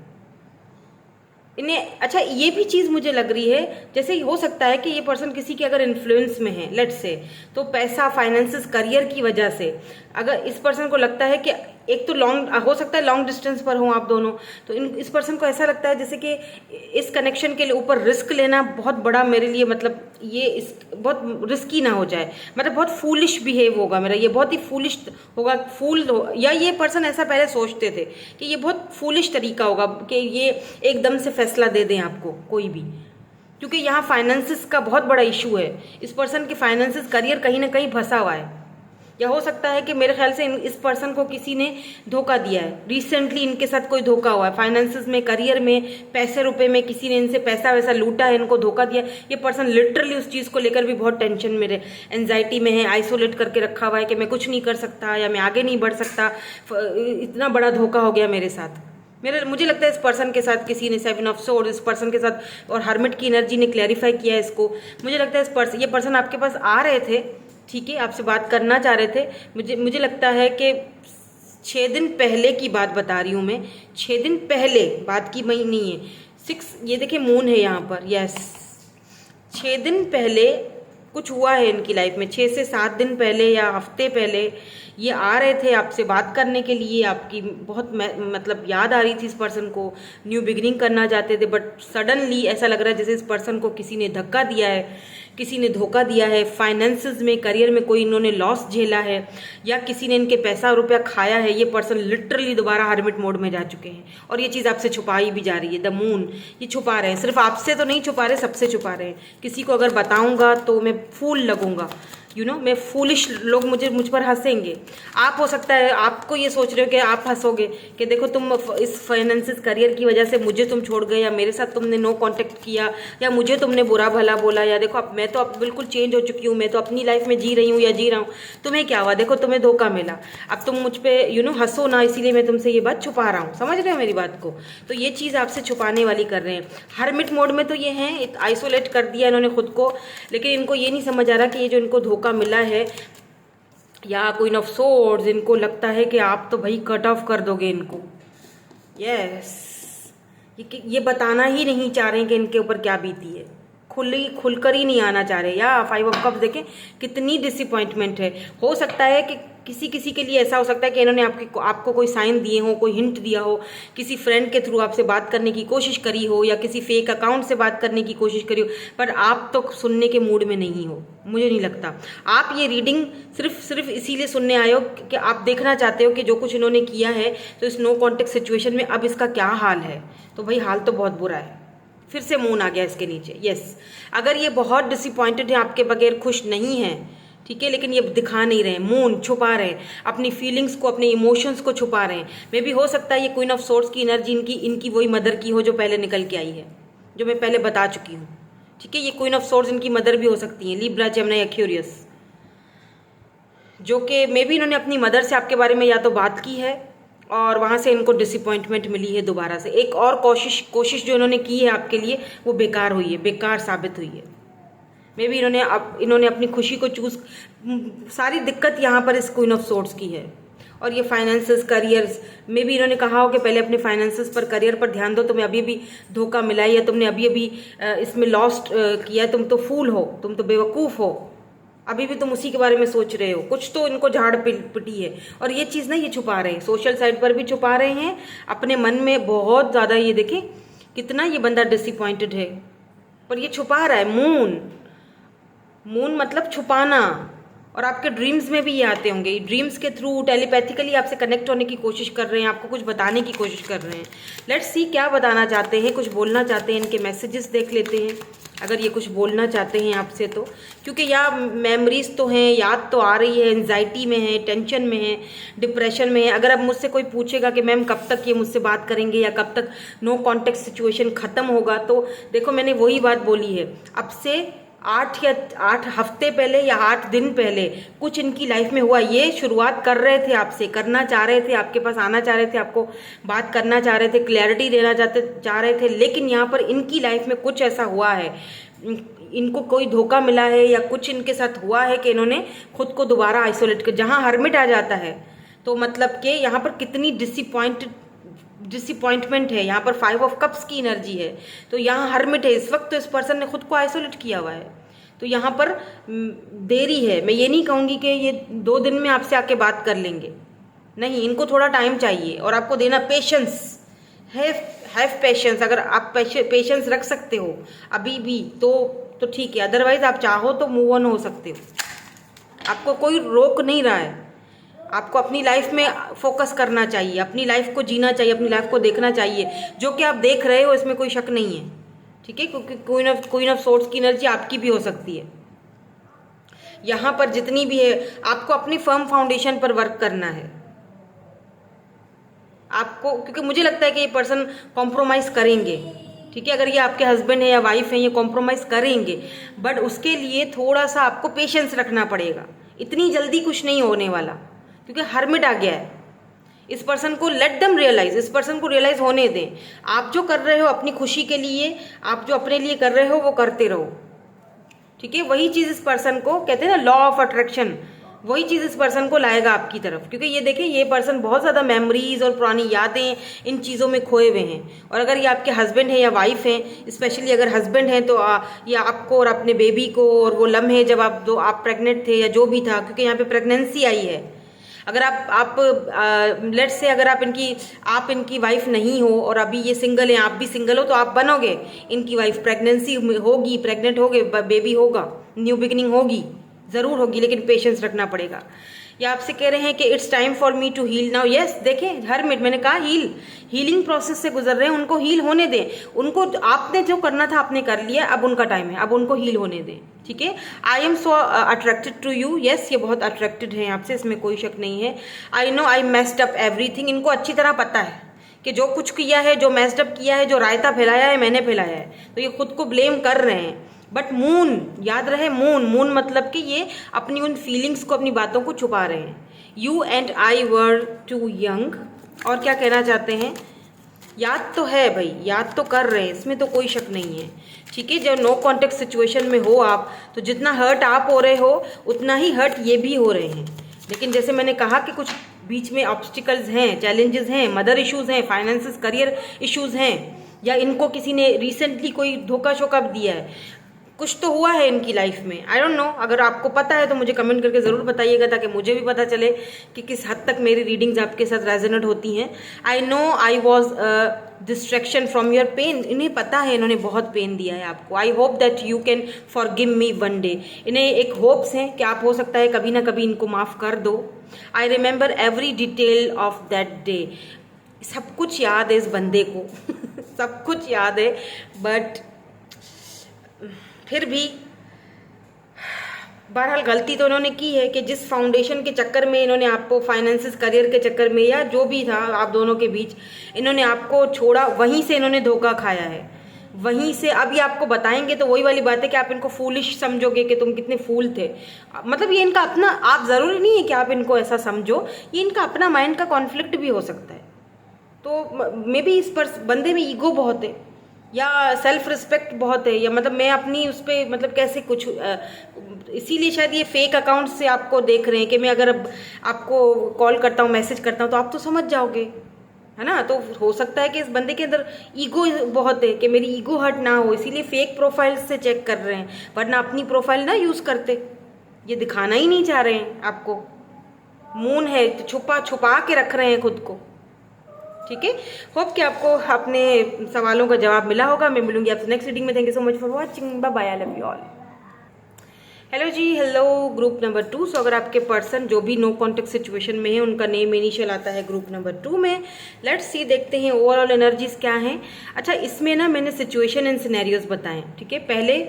इन्हें। अच्छा, ये भी चीज़ मुझे लग रही है जैसे हो सकता है कि ये पर्सन किसी के अगर इन्फ्लुएंस में है, लेट्स से, तो पैसा, फाइनेंसेस, करियर की वजह से अगर इस पर्सन को लगता है कि एक तो लॉन्ग हो सकता है, लॉन्ग डिस्टेंस पर हो आप दोनों, तो इस पर्सन को ऐसा लगता है जैसे कि इस कनेक्शन के लिए ऊपर रिस्क लेना बहुत बड़ा मेरे लिए, मतलब ये इस बहुत रिस्की ना हो जाए, मतलब बहुत फूलिश बिहेव होगा मेरा, ये बहुत ही फूलिश होगा, या ये पर्सन ऐसा पहले सोचते थे कि ये बहुत फूलिश तरीका होगा कि ये एकदम से फैसला दे दें आपको कोई भी, क्योंकि यहाँ फाइनेंसिस का बहुत बड़ा इशू है। इस पर्सन के फाइनेंसिस, करियर कहीं ना कहीं फंसा हुआ है, या हो सकता है कि मेरे ख्याल से इस पर्सन को किसी ने धोखा दिया है। रिसेंटली इनके साथ कोई धोखा हुआ है, फाइनेंसिस में, करियर में, पैसे रुपए में, किसी ने इनसे पैसा वैसा लूटा है, इनको धोखा दिया। ये पर्सन लिटरली उस चीज़ को लेकर भी बहुत टेंशन में, एंजाइटी में है, आइसोलेट करके रखा हुआ है कि मैं कुछ नहीं कर सकता या मैं आगे नहीं बढ़ सकता, इतना बड़ा धोखा हो गया मेरे साथ। मुझे लगता है इस पर्सन के साथ किसी ने 7 ऑफ सोर्ड इस पर्सन के साथ, और हर्मिट की एनर्जी ने क्लैरिफाई किया है इसको। मुझे लगता है ये पर्सन आपके पास आ रहे थे, ठीक है, आपसे बात करना चाह रहे थे। मुझे लगता है कि 6 दिन पहले की बात बता रही हूँ मैं, 6 दिन पहले बात की मई नहीं है। 6, ये देखिए मून है यहाँ पर, यस, 6 दिन पहले कुछ हुआ है इनकी लाइफ में। 6 से 7 दिन पहले या हफ्ते पहले ये आ रहे थे आपसे बात करने के लिए। आपकी बहुत मतलब याद आ रही थी इस पर्सन को, न्यू बिगिनिंग करना चाहते थे, बट सडनली ऐसा लग रहा है जैसे इस पर्सन को किसी ने धक्का दिया है, किसी ने धोखा दिया है। फाइनेंसेस में, करियर में कोई इन्होंने लॉस झेला है, या किसी ने इनके पैसा रुपया खाया है। ये पर्सन लिटरली दोबारा हर्मिट मोड में जा चुके हैं, और ये चीज़ आपसे छुपाई भी जा रही है। द मून, ये छुपा रहे हैं, सिर्फ आपसे तो नहीं छुपा रहे, सबसे छुपा रहे हैं। किसी को अगर बताऊंगा तो मैं फूल लगूंगा, मैं फूलिश, लोग मुझ पर हंसेंगे। आप हो सकता है आपको ये सोच रहे हो कि आप हंसोगे कि देखो तुम इस फाइनेंसिस, करियर की वजह से मुझे तुम छोड़ गए, या मेरे साथ तुमने नो कांटेक्ट किया, या मुझे तुमने बुरा भला बोला, या देखो अब मैं तो अब बिल्कुल चेंज हो चुकी हूँ, मैं तो अपनी लाइफ में जी रही हूँ या जी रहा हूँ, तुम्हें क्या हुआ, देखो तुम्हें धोखा मिला, अब तुम मुझ पर हंसो ना, इसीलिए मैं तुमसे ये बात छुपा रहा हूँ। समझ रहे हो मेरी बात को? तो ये चीज़ आपसे छुपाने वाली कर रहे हैं। हर्मिट मोड में तो ये हैं, आइसोलेट कर दिया इन्होंने खुद को, लेकिन इनको ये नहीं समझ आ रहा कि ये जो इनको धोखा मिला है, या क्वीन ऑफ सोर्ड्स, इनको लगता है कि आप तो भाई कट ऑफ कर दोगे इनको। यस, ये बताना ही नहीं चाह रहे हैं कि इनके ऊपर क्या बीती है, खुलकर ही नहीं आना चाह रहे। या 5 ऑफ कप्स देखें कितनी डिसअपॉइंटमेंट है। हो सकता है कि किसी के लिए ऐसा हो सकता है कि इन्होंने आपको कोई साइन दिए हो, कोई हिंट दिया हो, किसी फ्रेंड के थ्रू आपसे बात करने की कोशिश करी हो, या किसी फेक अकाउंट से बात करने की कोशिश करी हो, पर आप तो सुनने के मूड में नहीं हो। मुझे नहीं लगता आप ये रीडिंग सिर्फ इसीलिए सुनने आए हो कि आप देखना चाहते हो कि जो कुछ इन्होंने किया है, तो इस नो कॉन्टेक्ट सिचुएशन में अब इसका क्या हाल है। तो भाई हाल तो बहुत बुरा है। फिर से मून आ गया इसके नीचे। यस, अगर ये बहुत डिसअपॉइंटेड है, आपके बगैर खुश नहीं है, ठीक है, लेकिन ये दिखा नहीं रहे हैं, मून छुपा रहे हैं, अपनी फीलिंग्स को, अपने इमोशंस को छुपा रहे हैं। मे भी हो सकता है ये क्वीन ऑफ सोर्ड्स की एनर्जी इनकी वही मदर की हो जो पहले निकल के आई है, जो मैं पहले बता चुकी हूँ। ठीक है, ये क्वीन ऑफ सोर्ड्स इनकी मदर भी हो सकती है, लिब्रा, जेमिनी, एक्वेरियस, जो कि मे भी इन्होंने अपनी मदर से आपके बारे में या तो बात की है, और वहाँ से इनको डिसअपॉइंटमेंट मिली है दोबारा से। एक और कोशिश जो इन्होंने की है आपके लिए, वो बेकार हुई है, बेकार साबित हुई है। मे बी इन्होंने अपनी खुशी को चूज, सारी दिक्कत यहाँ पर इस क्वीन ऑफ सोर्ड्स की है। और ये फाइनेंसेस, करियर्स, मे बी इन्होंने कहा हो कि पहले अपने फाइनेंसेस पर, करियर पर ध्यान दो, तुम्हें अभी अभी धोखा मिला है या तुमने अभी अभी इसमें लॉस्ट किया है, तुम तो फूल हो, तुम तो बेवकूफ़ हो, अभी भी तुम उसी के बारे में सोच रहे हो। कुछ तो इनको झाड़ पिटी है। और ये चीज़ ना ये छुपा रहे हैं, सोशल साइड पर भी छुपा रहे हैं, अपने मन में बहुत ज़्यादा। ये देखें कितना ये बंदा डिसअपॉइंटेड है, पर ये छुपा रहा है। मून मतलब छुपाना। और आपके ड्रीम्स में भी ये आते होंगे, ड्रीम्स के थ्रू टेलीपैथिकली आपसे कनेक्ट होने की कोशिश कर रहे हैं, आपको कुछ बताने की कोशिश कर रहे हैं। लेट्स सी क्या बताना चाहते हैं, कुछ बोलना चाहते हैं, इनके मैसेजेस देख लेते हैं अगर ये कुछ बोलना चाहते हैं आपसे तो। क्योंकि या मेमोरीज तो हैं, याद तो आ रही है, एंजाइटी में है, टेंशन में है, डिप्रेशन में है। अगर अब मुझसे कोई पूछेगा कि मैम कब तक ये मुझसे बात करेंगे या कब तक नो कॉन्टेक्ट सिचुएशन ख़त्म होगा, तो देखो मैंने वही बात बोली है, अब से 8 हफ्ते पहले या 8 दिन पहले कुछ इनकी लाइफ में हुआ। ये शुरुआत कर रहे थे आपसे, करना चाह रहे थे, आपके पास आना चाह रहे थे, आपको बात करना चाह रहे थे, क्लैरिटी देना चाह रहे थे। लेकिन यहाँ पर इनकी लाइफ में कुछ ऐसा हुआ है, इनको कोई धोखा मिला है या कुछ इनके साथ हुआ है कि इन्होंने खुद को दोबारा आइसोलेट कर, जहाँ हर्मिट आ जाता है तो मतलब कि यहाँ पर कितनी डिसअपॉइंटमेंट है। यहाँ पर 5 ऑफ कप्स की एनर्जी है, तो यहाँ हर्मिट है इस वक्त, तो इस पर्सन ने खुद को आइसोलेट किया हुआ है। तो यहाँ पर देरी है। मैं ये नहीं कहूँगी कि ये 2 दिन में आपसे आके बात कर लेंगे, नहीं, इनको थोड़ा टाइम चाहिए और आपको देना पेशेंस। Have patience. अगर आप पेशेंस रख सकते हो अभी भी तो ठीक है, अदरवाइज आप चाहो तो मूव ऑन हो सकते हो, आपको कोई रोक नहीं रहा है। आपको अपनी लाइफ में फोकस करना चाहिए, अपनी लाइफ को जीना चाहिए, अपनी लाइफ को देखना चाहिए। जो कि आप देख रहे हो इसमें कोई शक नहीं है, ठीक है, क्योंकि क्वीन ऑफ सोर्ड्स की एनर्जी आपकी भी हो सकती है। यहाँ पर जितनी भी है, आपको अपनी फर्म फाउंडेशन पर वर्क करना है आपको, क्योंकि मुझे लगता है कि ये पर्सन कॉम्प्रोमाइज़ करेंगे, ठीक है। अगर ये आपके हस्बैंड है या वाइफ है, ये कॉम्प्रोमाइज़ करेंगे, बट उसके लिए थोड़ा सा आपको पेशेंस रखना पड़ेगा। इतनी जल्दी कुछ नहीं होने वाला, क्योंकि हर्मिट आ गया है। इस पर्सन को लेट देम रियलाइज, इस पर्सन को रियलाइज होने दें। आप जो कर रहे हो अपनी खुशी के लिए, आप जो अपने लिए कर रहे हो वो करते रहो, ठीक है। वही चीज़ इस पर्सन को कहते हैं ना, लॉ ऑफ अट्रैक्शन, वही चीज़ इस पर्सन को लाएगा आपकी तरफ। क्योंकि ये देखें, ये पर्सन बहुत ज़्यादा मेमोरीज और पुरानी यादें, इन चीज़ों में खोए हुए हैं। और अगर ये आपके हस्बैंड हैं या वाइफ हैं, स्पेशली अगर हस्बैंड हैं, तो ये आपको और अपने बेबी को, और वो लम्हे जब आप प्रेग्नेंट थे या जो भी था, क्योंकि यहाँ पे प्रेगनेंसी आई है। अगर आप लेट्स से अगर आप इनकी वाइफ नहीं हो और अभी ये सिंगल हैं, आप भी सिंगल हो, तो आप बनोगे इनकी वाइफ। प्रेगनेंसी होगी, प्रेग्नेंट होगे, बेबी होगा, न्यू बिगिनिंग होगी, ज़रूर होगी, लेकिन पेशेंस रखना पड़ेगा। या आपसे कह रहे हैं कि it's time for me to heal now. Yes, देखें, हर मिनट मैंने कहा हीलिंग प्रोसेस से गुजर रहे हैं, उनको हील होने दें। उनको आपने जो करना था आपने कर लिया, अब उनका टाइम है, अब उनको हील होने दें, ठीक है। I am so attracted to you. Yes, ये बहुत अट्रैक्टेड है आपसे, इसमें कोई शक नहीं है। आई नो आई मेस्ड अप एवरीथिंग। इनको अच्छी तरह पता है कि जो कुछ किया है, जो मेस्ड अप किया है, जो रायता फैलाया है, मैंने फैलाया है, तो ये खुद को ब्लेम कर रहे हैं। बट मून, याद रहे, मून मतलब कि ये अपनी उन फीलिंग्स को, अपनी बातों को छुपा रहे हैं। You and I were too young. और क्या कहना चाहते हैं, याद तो है भाई, याद तो कर रहे हैं, इसमें तो कोई शक नहीं है, ठीक है। जब नो कॉन्टेक्ट सिचुएशन में हो आप, तो जितना हर्ट आप हो रहे हो उतना ही हर्ट ये भी हो रहे हैं। लेकिन जैसे मैंने कहा कि कुछ बीच में ऑब्स्टिकल्स हैं, चैलेंजेस हैं, मदर इश्यूज़ हैं, फाइनेंसेस, करियर इश्यूज़ हैं, या इनको किसी ने रिसेंटली कोई धोखा शोखा दिया है, कुछ तो हुआ है इनकी लाइफ में। आई डोंट नो, अगर आपको पता है तो मुझे कमेंट करके ज़रूर बताइएगा, ताकि मुझे भी पता चले कि किस हद तक मेरी रीडिंग्स आपके साथ रेजोनेट होती हैं। I know I was distraction from your pain. इन्हें पता है इन्होंने बहुत पेन दिया है आपको। I hope that you can forgive me one day. इन्हें एक होप्स हैं कि आप हो सकता है कभी ना कभी इनको माफ़ कर दो। I remember every detail of that day. सब कुछ याद है इस बंदे को सब कुछ याद है, बट फिर भी बहरहाल गलती तो इन्होंने की है कि जिस फाउंडेशन के चक्कर में इन्होंने आपको, फाइनेंसेस, करियर के चक्कर में, या जो भी था आप दोनों के बीच, इन्होंने आपको छोड़ा, वहीं से इन्होंने धोखा खाया है, वहीं से। अब ये आपको बताएंगे तो वही वाली बात है कि आप इनको फूलिश समझोगे कि तुम कितने फूल थे। मतलब ये इनका अपना, आप ज़रूरी नहीं है कि आप इनको ऐसा समझो, ये इनका अपना माइंड का कॉन्फ्लिक्ट भी हो सकता है। तो मे बी इस पर बंदे में ईगो बहुत है, या सेल्फ रिस्पेक्ट बहुत है, या मतलब मैं अपनी उस पर मतलब कैसे कुछ इसीलिए शायद ये फेक अकाउंट से आपको देख रहे हैं कि मैं अगर अब आपको कॉल करता हूँ, मैसेज करता हूँ, तो आप तो समझ जाओगे, है ना। तो हो सकता है कि इस बंदे के अंदर ईगो बहुत है, कि मेरी ईगो हर्ट ना हो, इसीलिए फेक प्रोफाइल से चेक कर रहे हैं, वरना अपनी प्रोफाइल ना यूज़ करते। ये दिखाना ही नहीं चाह रहे हैं आपको, मून है तो छुपा छुपा के रख रहे हैं खुद को, ठीक है। होप कि आपको अपने सवालों का जवाब मिला होगा। मैं मिलूंगी आपसे नेक्स्ट रीडिंग में। Thank you so much for watching, bye bye, I love you all. Hello जी, हेलो ग्रुप नंबर 2। सो अगर आपके पर्सन जो भी नो कॉन्टेक्ट सिचुएशन में है, उनका नेम इनिशियल आता है ग्रुप नंबर 2 में। लेट्स सी, देखते हैं ओवरऑल एनर्जीज क्या हैं। अच्छा, इसमें ना मैंने सिचुएशन एंड सिनेरियोज बताएं, ठीक है। पहले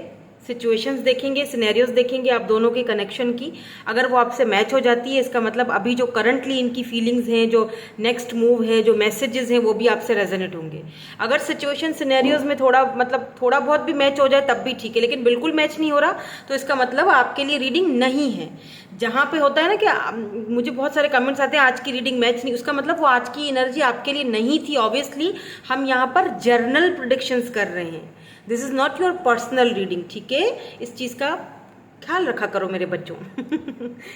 सिचुएशंस देखेंगे, सिनेरियोज देखेंगे आप दोनों के कनेक्शन की। अगर वो आपसे मैच हो जाती है, इसका मतलब अभी जो करंटली इनकी फीलिंग्स हैं, जो नेक्स्ट मूव है, जो मैसेजेस हैं, वो भी आपसे रेजोनेट होंगे। अगर सिचुएशन सिनेरियोज में थोड़ा मतलब थोड़ा बहुत भी मैच हो जाए तब भी ठीक है, लेकिन बिल्कुल मैच नहीं हो रहा तो इसका मतलब आपके लिए रीडिंग नहीं है। जहाँ पे होता है ना कि मुझे बहुत सारे कमेंट्स आते हैं आज की रीडिंग मैच नहीं, उसका मतलब वो आज की एनर्जी आपके लिए नहीं थी। ऑब्वियसली हम यहाँ पर जर्नल प्रेडिक्शंस कर रहे हैं, this is not your personal reading, ठीक है। इस चीज़ का ख्याल रखा करो मेरे बच्चों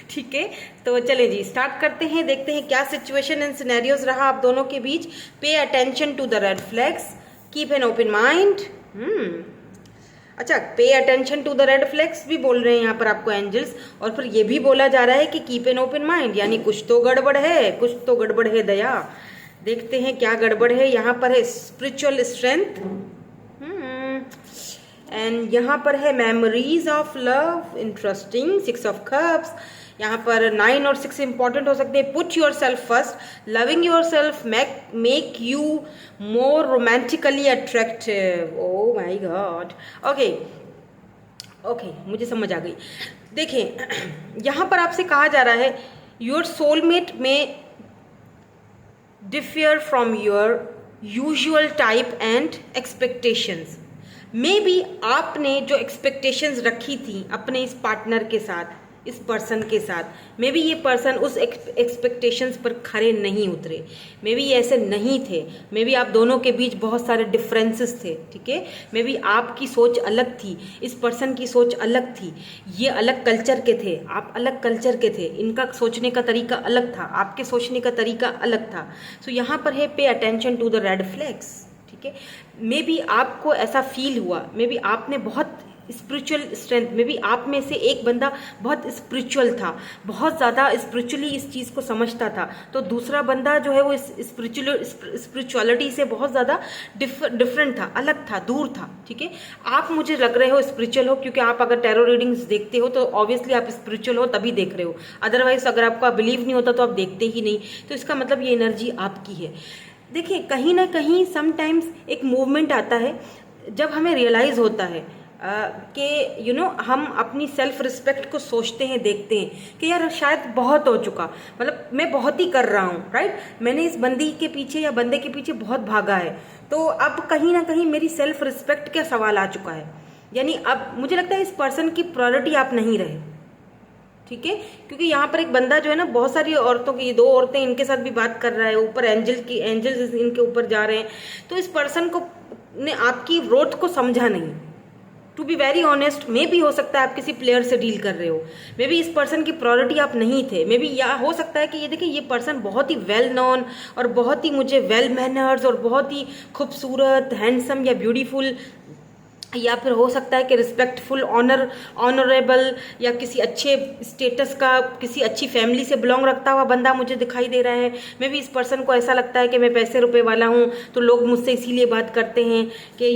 ठीक है। तो चले जी, स्टार्ट करते हैं, देखते हैं क्या सिचुएशन एंड सिनेरियोज रहा आप दोनों के बीच। Pay attention to the red flags, keep an open mind. अच्छा, pay attention to the red flags भी बोल रहे हैं यहाँ पर आपको एंजल्स, और फिर ये भी बोला जा रहा है कि कीप एन ओपन माइंड, यानी कुछ तो गड़बड़ है, कुछ तो गड़बड़ है दया। देखते हैं क्या गड़बड़ है। यहाँ पर है स्पिरिचुअल स्ट्रेंथ, एंड यहाँ पर है memories of love, interesting, 6 of cups. यहाँ पर 9 और 6 इंपॉर्टेंट हो सकते हैं। Put yourself first, loving yourself make you more romantically attractive. Oh my god, okay okay, मुझे समझ आ गई। देखें, यहाँ पर आपसे कहा जा रहा है योर सोलमेट में differ from your usual type and expectations. May be आपने जो एक्सपेक्टेशंस रखी थी अपने इस पार्टनर के साथ, इस पर्सन के साथ, मे बी ये पर्सन उस एक्सपेक्टेशंस पर खरे नहीं उतरे, मे बी ये ऐसे नहीं थे, मे बी आप दोनों के बीच बहुत सारे डिफरेंसेस थे, ठीक है। मे बी आपकी सोच अलग थी, इस पर्सन की सोच अलग थी, ये अलग कल्चर के थे, आप अलग कल्चर के थे, इनका सोचने का तरीका अलग था, आपके सोचने का तरीका अलग था। सो यहाँ पर है pay attention to the red flags, ठीक है। मे बी आपको ऐसा फील हुआ, मे बी आपने बहुत स्पिरिचुअल स्ट्रेंथ, मे बी आप में से एक बंदा बहुत स्पिरिचुअल था, बहुत ज़्यादा स्पिरिचुअली इस चीज़ को समझता था, तो दूसरा बंदा जो है वो इस स्पिरिचुअलिटी से बहुत ज़्यादा डिफरेंट था, अलग था, दूर था, ठीक है। आप मुझे लग रहे हो स्पिरिचुअल हो, क्योंकि आप अगर टैरो रीडिंग्स देखते हो तो ऑब्वियसली आप स्पिरिचुअल हो तभी देख रहे हो, अदरवाइज अगर आपका बिलीव नहीं होता तो आप देखते ही नहीं। तो इसका मतलब ये एनर्जी आपकी है। देखिए, कहीं ना कहीं समटाइम्स एक मूवमेंट आता है जब हमें रियलाइज़ होता है कि हम अपनी सेल्फ रिस्पेक्ट को सोचते हैं, देखते हैं कि यार शायद बहुत हो चुका, मतलब मैं बहुत ही कर रहा हूँ, राइट। मैंने इस बंदी के पीछे या बंदे के पीछे बहुत भागा है, तो अब कहीं ना कहीं मेरी सेल्फ रिस्पेक्ट का सवाल आ चुका है। यानी अब मुझे लगता है इस पर्सन की प्रायोरिटी आप नहीं रहे, ठीक है। क्योंकि यहाँ पर एक बंदा जो है ना, बहुत सारी औरतों की, 2 औरतें इनके साथ भी बात कर रहा है, ऊपर एंजल्स इनके ऊपर जा रहे हैं, तो इस पर्सन को ने आपकी ग्रोथ को समझा नहीं। टू बी वेरी ऑनेस्ट, मे भी हो सकता है आप किसी प्लेयर से डील कर रहे हो, मे बी इस पर्सन की प्रायोरिटी आप नहीं थे, मे बी या हो सकता है कि ये देखिए ये पर्सन बहुत ही वेल नोन और बहुत ही मुझे वेल मैनर्स और बहुत ही खूबसूरत, हैंडसम या ब्यूटीफुल, या फिर हो सकता है कि रिस्पेक्टफुल, ऑनरेबल, या किसी अच्छे स्टेटस का, किसी अच्छी फैमिली से बिलोंग रखता हुआ बंदा मुझे दिखाई दे रहा है। मे बी इस पर्सन को ऐसा लगता है कि मैं पैसे रुपए वाला हूँ तो लोग मुझसे इसीलिए बात करते हैं कि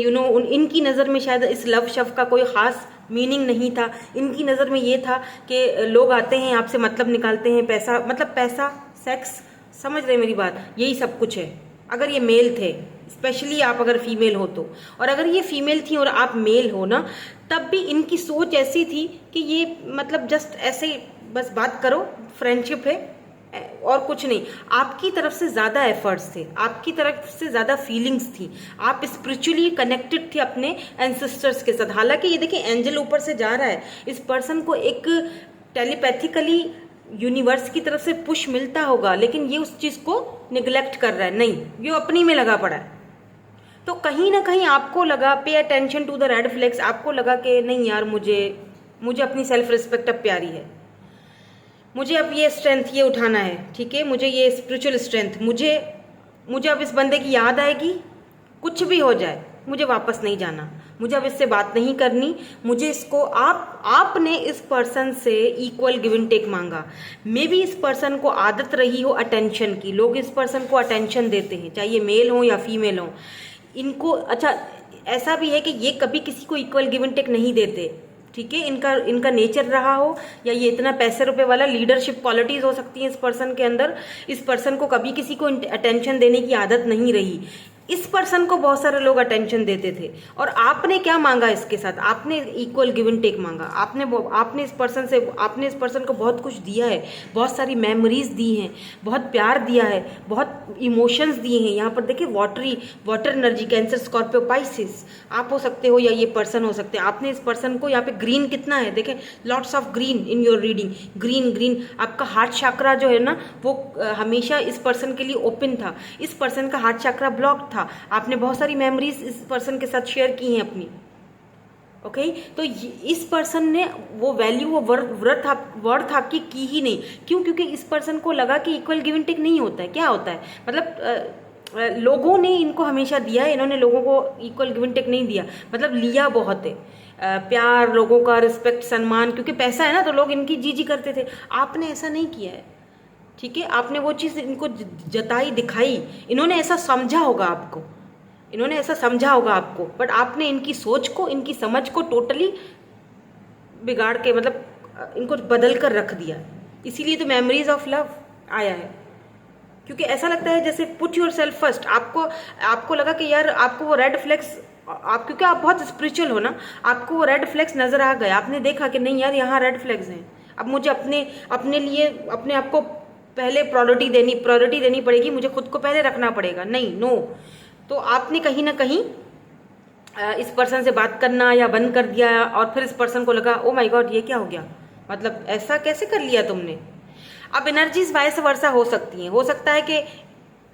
इनकी नज़र में शायद इस लव शब्द का कोई ख़ास मीनिंग नहीं था। इनकी नज़र में ये था कि लोग आते हैं आपसे मतलब निकालते हैं, पैसा मतलब पैसा, सेक्स, समझ रहे मेरी बात, यही सब कुछ है। अगर ये मेल थे, स्पेशली आप अगर फीमेल हो तो, और अगर ये फीमेल थी और आप मेल हो ना, तब भी इनकी सोच ऐसी थी कि ये मतलब जस्ट ऐसे बस बात करो, फ्रेंडशिप है और कुछ नहीं। आपकी तरफ से ज़्यादा एफर्ट्स थे, आपकी तरफ से ज़्यादा फीलिंग्स थी, आप स्पिरिचुअली कनेक्टेड थे अपने एंसेस्टर्स के साथ। हालांकि ये देखिए एंजल ऊपर से जा रहा है, इस पर्सन को एक टेलीपैथिकली यूनिवर्स की तरफ से पुश मिलता होगा, लेकिन ये उस चीज़ को निगलेक्ट कर रहा है, नहीं, ये अपनी में लगा पड़ा है। तो कहीं ना कहीं आपको लगा, pay attention to the red flags, आपको लगा कि नहीं यार, मुझे अपनी सेल्फ रिस्पेक्ट अब प्यारी है, मुझे अब ये स्ट्रेंथ ये उठाना है, ठीक है, मुझे ये स्पिरिचुअल स्ट्रेंथ, मुझे अब इस बंदे की याद आएगी, कुछ भी हो जाए मुझे वापस नहीं जाना, मुझे अब इससे बात नहीं करनी, मुझे इसको आपने इस पर्सन से इक्वल गिव एंड टेक मांगा। मे बी इस पर्सन को आदत रही हो अटेंशन की, लोग इस पर्सन को अटेंशन देते हैं, चाहे ये मेल हो या फीमेल हो, इनको अच्छा ऐसा भी है कि ये कभी किसी को इक्वल गिव एंड टेक नहीं देते, ठीक है, इनका नेचर रहा हो, या ये इतना पैसे रुपए वाला लीडरशिप क्वालिटीज हो सकती हैं इस पर्सन के अंदर, इस पर्सन को कभी किसी को अटेंशन देने की आदत नहीं रही। इस पर्सन को बहुत सारे लोग अटेंशन देते थे, और आपने क्या मांगा इसके साथ, आपने इक्वल गिव एंड टेक मांगा, आपने इस पर्सन को बहुत कुछ दिया है, बहुत सारी मेमोरीज दी हैं, बहुत प्यार दिया है, बहुत इमोशंस दिए हैं। यहाँ पर देखिए water energy, cancer, Scorpio, Pisces आप हो सकते हो, या ये पर्सन हो सकते हैं। आपने इस पर्सन को, यहाँ पे ग्रीन कितना है देखें, lots of green in your reading, green आपका हार्ट चक्रा जो है ना, वो हमेशा इस पर्सन के लिए ओपन था, इस पर्सन का हार्ट चक्रा ब्लॉक था, आपने बहुत सारी मेमोरीज इस पर्सन के साथ शेयर की हैं अपनी, ओके तो इस पर्सन ने वो वैल्यू, वो वर्थ आपकी की ही नहीं। क्यों? क्योंकि इस पर्सन को लगा कि इक्वल गिव एंड टेक नहीं होता है। क्या होता है मतलब लोगों ने इनको हमेशा दिया है, इन्होंने लोगों को इक्वल गिव एंड टेक नहीं दिया, मतलब लिया बहुत है, प्यार, लोगों का रिस्पेक्ट, सम्मान, क्योंकि पैसा है ना तो लोग इनकी जी करते थे। आपने ऐसा नहीं किया है, ठीक है, आपने वो चीज़ इनको जताई, दिखाई, इन्होंने ऐसा समझा होगा आपको, बट आपने इनकी सोच को, इनकी समझ को टोटली बिगाड़ के, मतलब इनको बदल कर रख दिया। इसीलिए तो मेमोरीज ऑफ लव आया है, क्योंकि ऐसा लगता है जैसे पुट योर सेल्फ फर्स्ट। आपको लगा कि यार आपको वो रेड फ्लैग्स, क्योंकि आप बहुत स्पिरिचुअल हो ना, आपको वो रेड फ्लैग्स नजर आ गए, आपने देखा कि नहीं यार यहाँ रेड फ्लैग्स हैं, अब मुझे अपने लिए अपने आप को पहले प्रायोरिटी देनी पड़ेगी, मुझे खुद को पहले रखना पड़ेगा। नहीं, नो, तो आपने कहीं ना कहीं इस पर्सन से बात करना या बंद कर दिया, और फिर इस पर्सन को लगा ओ माय गॉड ये क्या हो गया, मतलब ऐसा कैसे कर लिया तुमने। अब एनर्जीज वाइस वर्सा हो सकती हैं, हो सकता है कि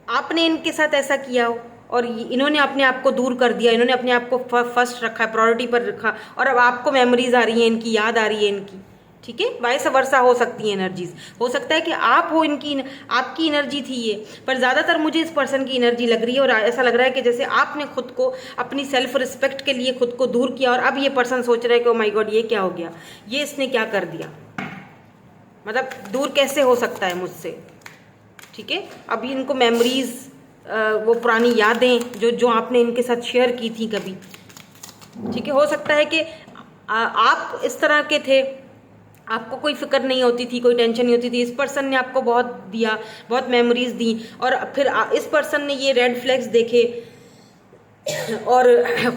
आपने इनके साथ ऐसा किया हो और इन्होंने अपने आप को दूर कर दिया, इन्होंने अपने आप को फर्स्ट रखा, प्रायोरिटी पर रखा, और अब आपको मेमोरीज आ रही हैं, इनकी याद आ रही है इनकी, ठीक है, वाइस वर्सा हो सकती है एनर्जीज। हो सकता है कि आप हो आपकी एनर्जी थी ये, पर ज़्यादातर मुझे इस पर्सन की एनर्जी लग रही है, और ऐसा लग रहा है कि जैसे आपने खुद को अपनी सेल्फ रिस्पेक्ट के लिए खुद को दूर किया, और अब ये पर्सन सोच रहा है कि ओ माय गॉड ये क्या हो गया, ये इसने क्या कर दिया, मतलब दूर कैसे हो सकता है मुझसे, ठीक है। अभी इनको मेमोरीज, वो पुरानी यादें जो आपने इनके साथ शेयर की थी कभी, ठीक है, हो सकता है कि आप इस तरह के थे, आपको कोई फिक्र नहीं होती थी, कोई टेंशन नहीं होती थी, इस पर्सन ने आपको बहुत दिया, बहुत मेमोरीज दी, और फिर इस पर्सन ने ये रेड फ्लैग्स देखे और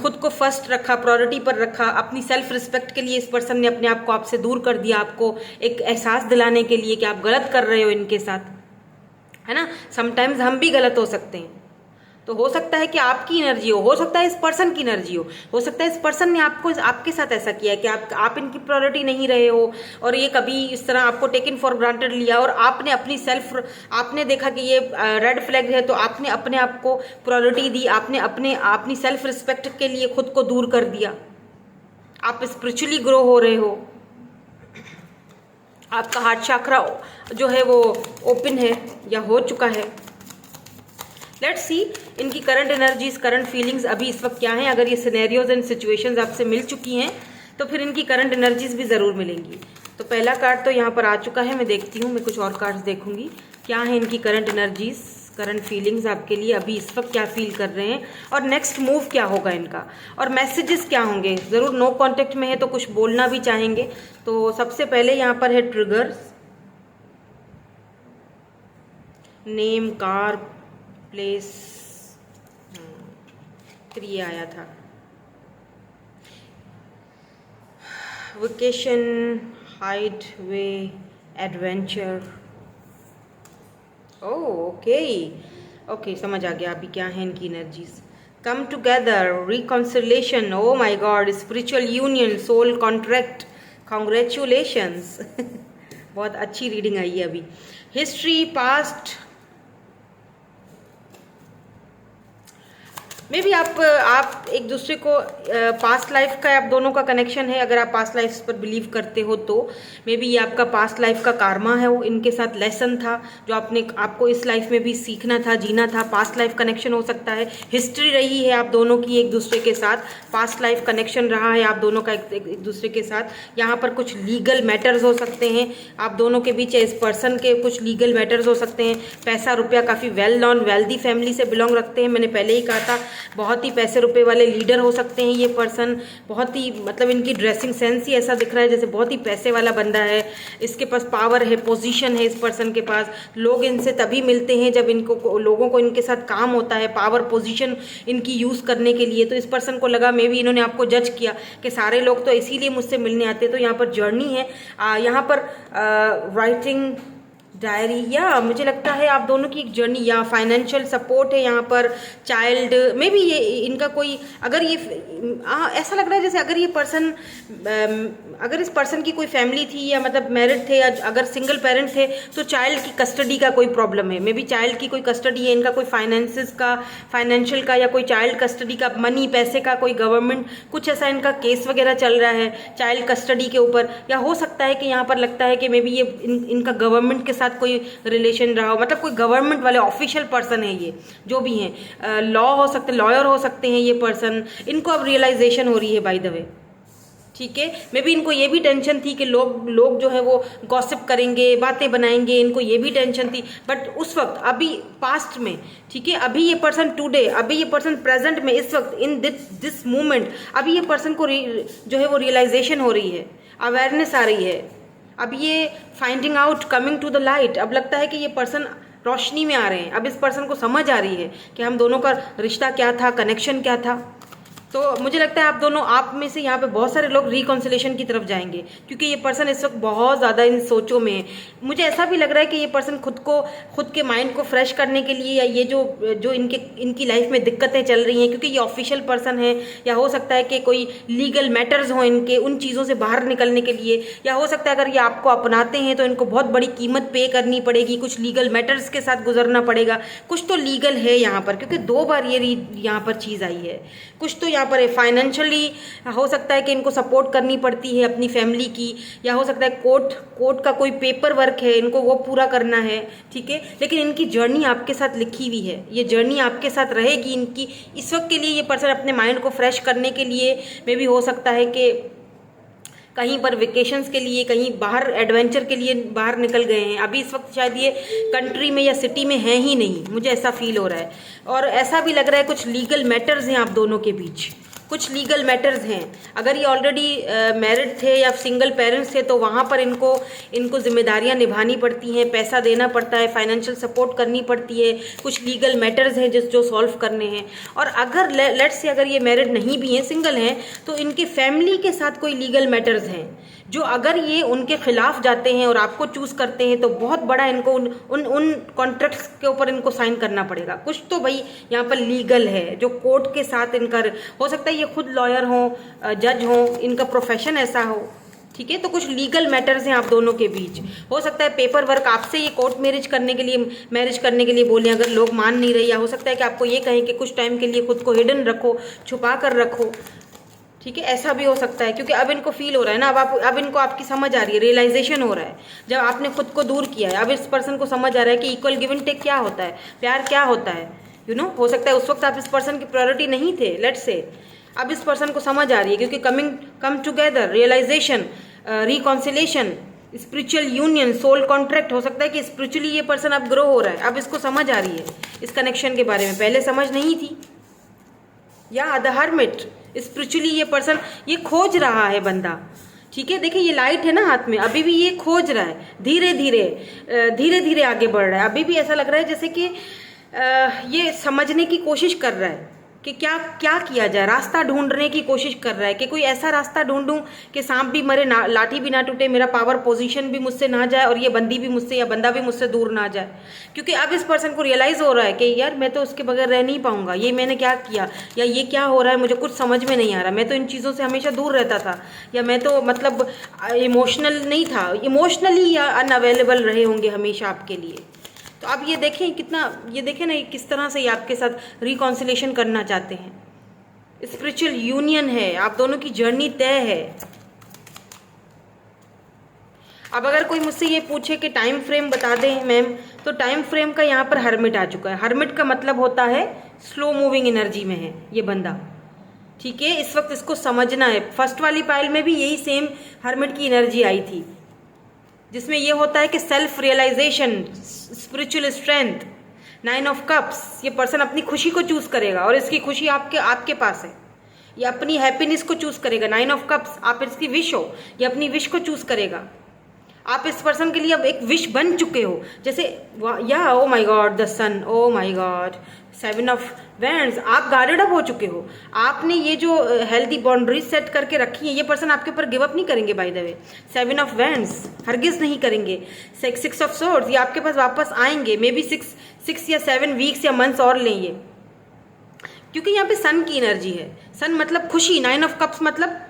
खुद को फर्स्ट रखा, प्रायोरिटी पर रखा, अपनी सेल्फ रिस्पेक्ट के लिए इस पर्सन ने अपने आप को आपसे दूर कर दिया, आपको एक एहसास दिलाने के लिए कि आप गलत कर रहे हो इनके साथ, है ना। समटाइम्स हम भी गलत हो सकते हैं, तो हो सकता है कि आपकी एनर्जी हो सकता है इस पर्सन की एनर्जी हो सकता है इस पर्सन ने आपके साथ ऐसा किया है कि आप इनकी प्रायोरिटी नहीं रहे हो, और ये कभी इस तरह आपको टेकन फॉर ग्रांटेड लिया, और आपने आपने देखा कि ये रेड फ्लैग है, तो आपने अपने आप को प्रायोरिटी दी, आपने अपनी सेल्फ रिस्पेक्ट के लिए खुद को दूर कर दिया। आप स्पिरिचुअली ग्रो हो रहे हो, आपका हार्ट चक्रा जो है वो ओपन है या हो चुका है। लेट्स सी इनकी करंट एनर्जीज, करंट फीलिंग्स अभी इस वक्त क्या हैं। अगर ये सिनेरियोज एंड सिचुएशंस आपसे मिल चुकी हैं तो फिर इनकी करंट एनर्जीज भी ज़रूर मिलेंगी। तो पहला कार्ड तो यहाँ पर आ चुका है, मैं देखती हूँ, मैं कुछ और कार्ड्स देखूंगी क्या है इनकी करंट एनर्जीज, करंट फीलिंग्स आपके लिए अभी इस वक्त क्या फील कर रहे हैं, और नेक्स्ट मूव क्या होगा इनका, और मैसेजेस क्या होंगे। ज़रूर नो कॉन्टेक्ट में है तो कुछ बोलना भी चाहेंगे। तो सबसे पहले यहाँ पर है ट्रिगर्स, नेम, कार, प्लेस, 3 आया था, vacation, hide, way, adventure. Okay समझ आ गया अभी क्या है इनकी energies. Come together, reconciliation, oh my god, spiritual union, soul contract, congratulations बहुत अच्छी रीडिंग आई है अभी। हिस्ट्री, पास्ट, मे बी आप एक दूसरे को पास्ट लाइफ का आप दोनों का कनेक्शन है, अगर आप पास्ट लाइफ पर बिलीव करते हो तो मे बी ये आपका पास्ट लाइफ का कार्मा है, वो इनके साथ लेसन था जो आपको इस लाइफ में भी सीखना था, जीना था। पास्ट लाइफ कनेक्शन हो सकता है, हिस्ट्री रही है आप दोनों की एक दूसरे के साथ, पास्ट लाइफ कनेक्शन रहा है आप दोनों का एक दूसरे के साथ। यहाँ पर कुछ लीगल मैटर्स हो सकते हैं आप दोनों के बीच, इस पर्सन के कुछ लीगल मैटर्स हो सकते हैं। पैसा रुपया, काफ़ी वेल नॉन वेल्दी फैमिली से बिलोंग रखते हैं, मैंने पहले ही कहा था, बहुत ही पैसे रुपए वाले लीडर हो सकते हैं ये पर्सन। बहुत ही मतलब इनकी ड्रेसिंग सेंस ही ऐसा दिख रहा है जैसे बहुत ही पैसे वाला बंदा है, इसके पास पावर है, पोजीशन है इस पर्सन के पास। लोग इनसे तभी मिलते हैं जब लोगों को इनके साथ काम होता है, पावर पोजीशन इनकी यूज़ करने के लिए। तो इस पर्सन को लगा मे बी इन्होंने आपको जज किया कि सारे लोग तो इसीलिए मुझसे मिलने आते। तो यहाँ पर जर्नी है, यहाँ पर राइटिंग डायरी, या मुझे लगता है आप दोनों की एक जर्नी, या फाइनेंशियल सपोर्ट है यहाँ पर। चाइल्ड मे बी ये इनका कोई, अगर ये ऐसा लग रहा है जैसे अगर ये पर्सन, अगर इस पर्सन की कोई फैमिली थी या मतलब मैरिड थे, या अगर सिंगल पेरेंट थे तो चाइल्ड की कस्टडी का कोई प्रॉब्लम है। मे बी चाइल्ड की कोई कस्टडी है, इनका कोई फाइनेंसिस का, फाइनेंशियल का, या कोई चाइल्ड कस्टडी का, मनी पैसे का कोई गवर्नमेंट कुछ ऐसा इनका केस वगैरह चल रहा है चाइल्ड कस्टडी के ऊपर। या हो सकता है कि यहाँ पर लगता है कि मे बी ये इनका गवर्नमेंट के साथ कोई रिलेशन रहा हो, मतलब कोई गवर्नमेंट वाले ऑफिशियल पर्सन है ये, जो भी हैं, लॉ हो सकते, लॉयर हो सकते हैं ये पर्सन। इनको अब रियलाइजेशन हो रही है बाय द वे, ठीक है। मे बी इनको ये भी टेंशन थी कि लोग जो है वो गॉसिप करेंगे, बातें बनाएंगे, इनको ये भी टेंशन थी। बट उस वक्त, अभी पास्ट में, ठीक है, अभी ये पर्सन टुडे, अभी ये पर्सन प्रेजेंट में, इस वक्त, इन दिस मोमेंट, अभी ये पर्सन को जो है वो रियलाइजेशन हो रही है, अवेयरनेस आ रही है। अब ये finding out, coming to the light, अब लगता है कि ये पर्सन रोशनी में आ रहे हैं। अब इस पर्सन को समझ आ रही है कि हम दोनों का रिश्ता क्या था, कनेक्शन क्या था। तो मुझे लगता है आप में से यहाँ पे बहुत सारे लोग रिकॉन्सिलेशन की तरफ जाएंगे, क्योंकि ये पर्सन इस वक्त बहुत ज़्यादा इन सोचों में है। मुझे ऐसा भी लग रहा है कि ये पर्सन खुद के माइंड को फ्रेश करने के लिए, या ये जो इनकी लाइफ में दिक्कतें चल रही हैं, क्योंकि ये ऑफिशियल पर्सन है, या हो सकता है कि कोई लीगल मैटर्स हों इनके, उन चीज़ों से बाहर निकलने के लिए, या हो सकता है अगर ये आपको अपनाते हैं तो इनको बहुत बड़ी कीमत पे करनी पड़ेगी, कुछ लीगल मैटर्स के साथ गुजरना पड़ेगा। कुछ तो लीगल है यहाँ पर, क्योंकि 2 बार ये यहाँ पर चीज़ आई है। कुछ तो यहाँ पर फाइनेंशियली हो सकता है कि इनको सपोर्ट करनी पड़ती है अपनी फैमिली की, या हो सकता है कोर्ट का कोई पेपर वर्क है, इनको वो पूरा करना है, ठीक है। लेकिन इनकी जर्नी आपके साथ लिखी हुई है, ये जर्नी आपके साथ रहेगी इनकी। इस वक्त के लिए ये पर्सन अपने माइंड को फ्रेश करने के लिए मे भी हो सकता है कि कहीं पर वेकेशंस के लिए, कहीं बाहर एडवेंचर के लिए बाहर निकल गए हैं। अभी इस वक्त शायद ये कंट्री में या सिटी में है ही नहीं, मुझे ऐसा फील हो रहा है। और ऐसा भी लग रहा है कुछ लीगल मैटर्स हैं आप दोनों के बीच, कुछ लीगल मैटर्स हैं। अगर ये ऑलरेडी मैरिड थे या सिंगल पेरेंट्स थे तो वहाँ पर इनको जिम्मेदारियाँ निभानी पड़ती हैं, पैसा देना पड़ता है, फाइनेंशियल सपोर्ट करनी पड़ती है, कुछ लीगल मैटर्स हैं जो सॉल्व करने हैं। और अगर लेट्स से अगर ये मैरिड नहीं भी हैं, सिंगल हैं, तो इनके फैमिली के साथ कोई लीगल मैटर्स हैं जो अगर ये उनके खिलाफ जाते हैं और आपको चूज़ करते हैं तो बहुत बड़ा इनको उन कॉन्ट्रैक्ट्स के ऊपर इनको साइन करना पड़ेगा। कुछ तो भाई यहाँ पर लीगल है जो कोर्ट के साथ इनका, हो सकता है ये खुद लॉयर हो, जज हो, इनका प्रोफेशन ऐसा हो, ठीक है। तो कुछ लीगल मैटर्स हैं आप दोनों के बीच। हो सकता है पेपर वर्क आपसे ये कोर्ट मैरिज करने के लिए बोले, अगर लोग मान नहीं रहे, या हो सकता है कि आपको ये कहें कि कुछ टाइम के लिए खुद को हिडन रखो, छुपा कर रखो, ठीक है। ऐसा भी हो सकता है क्योंकि अब इनको फील हो रहा है ना, अब इनको आपकी समझ आ रही है, रियलाइजेशन हो रहा है। जब आपने खुद को दूर किया है, अब इस पर्सन को समझ आ रहा है कि इक्वल गिव एंड टेक क्या होता है, प्यार क्या होता है, हो सकता है उस वक्त आप इस पर्सन की प्रायोरिटी नहीं थे, लेट्स से। अब इस पर्सन को समझ आ रही है क्योंकि come together, realisation, reconciliation, spiritual union, soul contract. हो सकता है कि स्पिरिचुअली ये पर्सन अब ग्रो हो रहा है, अब इसको समझ आ रही है इस कनेक्शन के बारे में, पहले समझ नहीं थी। या द हर्मिट, स्पिरिचुअली ये पर्सन ये खोज रहा है बंदा, ठीक है। देखिए ये लाइट है ना हाथ में, अभी भी ये खोज रहा है, धीरे धीरे आगे बढ़ रहा है। अभी भी ऐसा लग रहा है जैसे कि ये समझने की कोशिश कर रहा है कि क्या किया जाए, रास्ता ढूंढने की कोशिश कर रहा है कि कोई ऐसा रास्ता ढूंढूं कि सांप भी मरे, लाठी भी ना टूटे, मेरा पावर पोजीशन भी मुझसे ना जाए, और ये बंदी भी मुझसे या बंदा भी मुझसे दूर ना जाए। क्योंकि अब इस पर्सन को रियलाइज़ हो रहा है कि यार मैं तो उसके बगैर रह नहीं पाऊंगा, ये मैंने क्या किया, या ये क्या हो रहा है, मुझे कुछ समझ में नहीं आ रहा, मैं तो इन चीज़ों से हमेशा दूर रहता था, या मैं तो मतलब इमोशनल नहीं था, इमोशनली या अनअवेलेबल रहे होंगे हमेशा आपके लिए। तो आप ये देखें कितना, ये देखें ना, किस तरह से ये आपके साथ रिकॉन्सिलेशन करना चाहते हैं। स्पिरिचुअल यूनियन है, आप दोनों की जर्नी तय है। अब अगर कोई मुझसे ये पूछे कि टाइम फ्रेम बता दें मैम, तो टाइम फ्रेम का यहाँ पर हर्मिट आ चुका है। हर्मिट का मतलब होता है स्लो मूविंग एनर्जी में है ये बंदा, ठीक है। इस वक्त इसको समझना है। फर्स्ट वाली पाइल में भी यही सेम हर्मिट की एनर्जी आई थी, जिसमें ये होता है कि self realisation, spiritual strength, 9 of cups. ये पर्सन अपनी खुशी को चूज करेगा और इसकी खुशी आपके पास है। ये अपनी हैप्पीनेस को चूज करेगा। 9 ऑफ कप्स, आप इसकी विश हो, ये अपनी विश को चूज करेगा। आप इस पर्सन के लिए अब एक विश बन चुके हो, जैसे या oh my god the sun, oh my god 7 of wands, आप गार्डेड अप हो चुके हो। आपने ये जो हेल्दी बाउंड्रीज सेट करके रखी है, ये पर्सन आपके ऊपर गिव अप नहीं करेंगे by the way. 7 of wands हरगिज नहीं करेंगे। 6 ऑफ सोर्ड्स, ये आपके पास वापस आएंगे। मे बी 6 या 7 वीक्स या मंथ्स और लें ये, क्योंकि यहाँ पे सन की एनर्जी है। सन मतलब खुशी, 9 ऑफ कप्स मतलब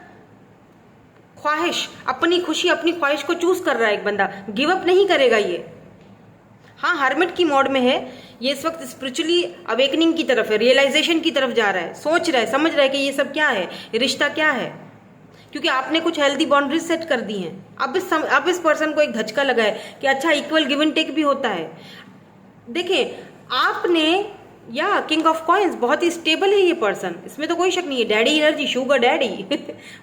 ख्वाहिश, अपनी खुशी, अपनी ख्वाहिश को चूज कर रहा है एक बंदा, गिव अप नहीं करेगा ये। हाँ, हर्मिट की मोड में है ये इस वक्त, स्पिरिचुअली अवेकनिंग की तरफ है, रियलाइजेशन की तरफ जा रहा है, सोच रहा है, समझ रहा है कि ये सब क्या है, ये रिश्ता क्या है, क्योंकि आपने कुछ हेल्दी बाउंड्रीज सेट कर दी हैं। अब इस पर्सन को एक धचका लगा है कि अच्छा, इक्वल गिव एंड टेक भी होता है। देखिए आपने, या किंग ऑफ कॉइन्स, बहुत ही स्टेबल है ये पर्सन, इसमें तो कोई शक नहीं है। डैडी एनर्जी, शुगर डैडी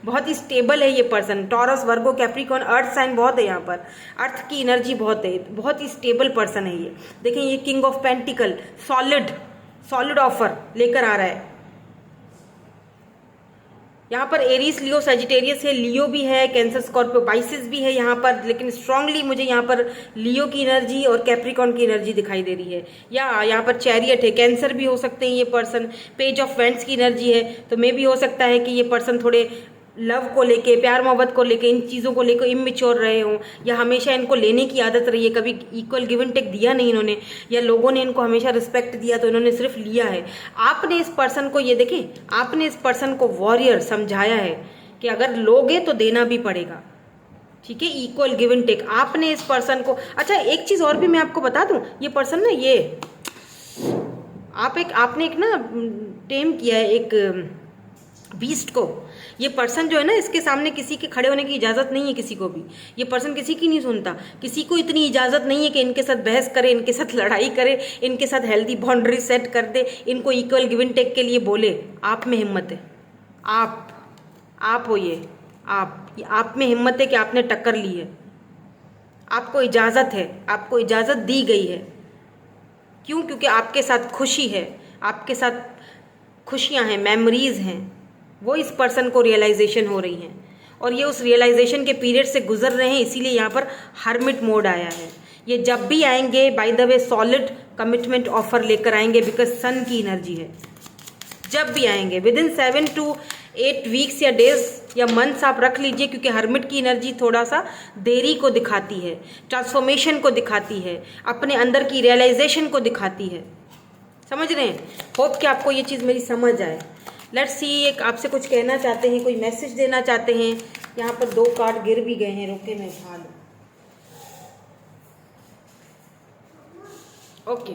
बहुत ही स्टेबल है ये पर्सन। टॉरस, वर्गो, कैप्रिकॉर्न, अर्थ साइन बहुत है यहाँ पर, अर्थ की एनर्जी बहुत है, बहुत ही स्टेबल पर्सन है ये। देखें ये king of pentacle, solid offer लेकर आ रहा है। यहाँ पर एरीज, लियो, सेजिटेरियस है, लियो भी है, कैंसर, स्कॉर्पियो, पाइसेस भी है यहाँ पर, लेकिन स्ट्रांगली मुझे यहाँ पर लियो की एनर्जी और कैप्रिकॉर्न की एनर्जी दिखाई दे रही है। या यहाँ पर चैरियट है, कैंसर भी हो सकते हैं ये पर्सन। पेज ऑफ वेंट्स की एनर्जी है, तो मे भी हो सकता है कि ये पर्सन थोड़े लव को लेके, प्यार मोहब्बत को लेके, इन चीज़ों को लेकर इमेच्योर रहे हों, या हमेशा इनको लेने की आदत रही है, कभी इक्वल गिव एंड टेक दिया नहीं इन्होंने, या लोगों ने इनको हमेशा रिस्पेक्ट दिया तो इन्होंने सिर्फ लिया है। आपने इस पर्सन को, ये देखें, आपने इस पर्सन को वॉरियर समझाया है कि अगर लोगे तो देना भी पड़ेगा, ठीक है, इक्वल गिव एंड टेक। आपने इस पर्सन को, अच्छा एक चीज़ और भी मैं आपको बता दूं, ये पर्सन ना, ये आपने एक ना टेम किया है एक बीस्ट को। ये पर्सन जो है ना, इसके सामने किसी के खड़े होने की इजाज़त नहीं है किसी को भी। ये पर्सन किसी की नहीं सुनता, किसी को इतनी इजाज़त नहीं है कि इनके साथ बहस करे, इनके साथ लड़ाई करे, इनके साथ हेल्दी बाउंड्री सेट कर दे, इनको इक्वल गिव एंड टेक के लिए बोले। आप में हिम्मत है, आप हो ये, आप में हिम्मत है कि आपने टक्कर ली है, आपको इजाज़त है, आपको इजाज़त दी गई है। क्यों? क्योंकि आपके साथ खुशी है, आपके साथ खुशियाँ हैं, मेमोरीज हैं, वो इस पर्सन को रियलाइजेशन हो रही हैं, और ये उस रियलाइजेशन के पीरियड से गुजर रहे हैं, इसीलिए यहाँ पर हर्मिट मोड आया है। ये जब भी आएंगे by the way solid commitment offer लेकर आएंगे, बिकॉज सन की एनर्जी है। जब भी आएंगे विदिन 7 to 8 वीक्स या डेज या मंथ्स आप रख लीजिए, क्योंकि हर्मिट की एनर्जी थोड़ा सा देरी को दिखाती है, ट्रांसफॉर्मेशन को दिखाती है, अपने अंदर की रियलाइजेशन को दिखाती है। समझ रहे हैं? होप कि आपको ये चीज़ मेरी समझ आए। लेट्स सी, एक आपसे कुछ कहना चाहते हैं, कोई मैसेज देना चाहते हैं। यहाँ पर 2 कार्ड गिर भी गए हैं, रोके मैं उठा लूँ। Okay,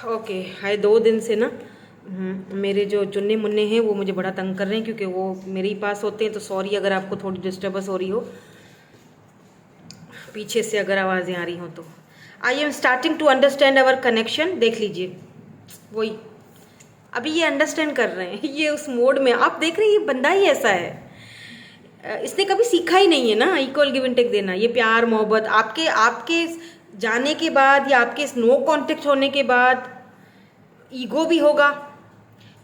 okay hi. 2 दिन से ना मेरे जो चुन्ने मुन्ने हैं वो मुझे बड़ा तंग कर रहे हैं, क्योंकि वो मेरे ही पास होते हैं। तो सॉरी अगर आपको थोड़ी डिस्टर्बेंस हो रही हो, पीछे से अगर आवाज़ें आ रही हों तो। I am starting to understand our connection. देख लीजिए, वही अभी ये अंडरस्टैंड कर रहे हैं, ये उस मोड में। आप देख रहे हैं, ये बंदा ही ऐसा है, इसने कभी सीखा ही नहीं है ना इक्वल गिव एंड टेक देना। ये प्यार मोहब्बत आपके जाने के बाद या आपके नो कॉन्टेक्ट होने के बाद ईगो भी होगा,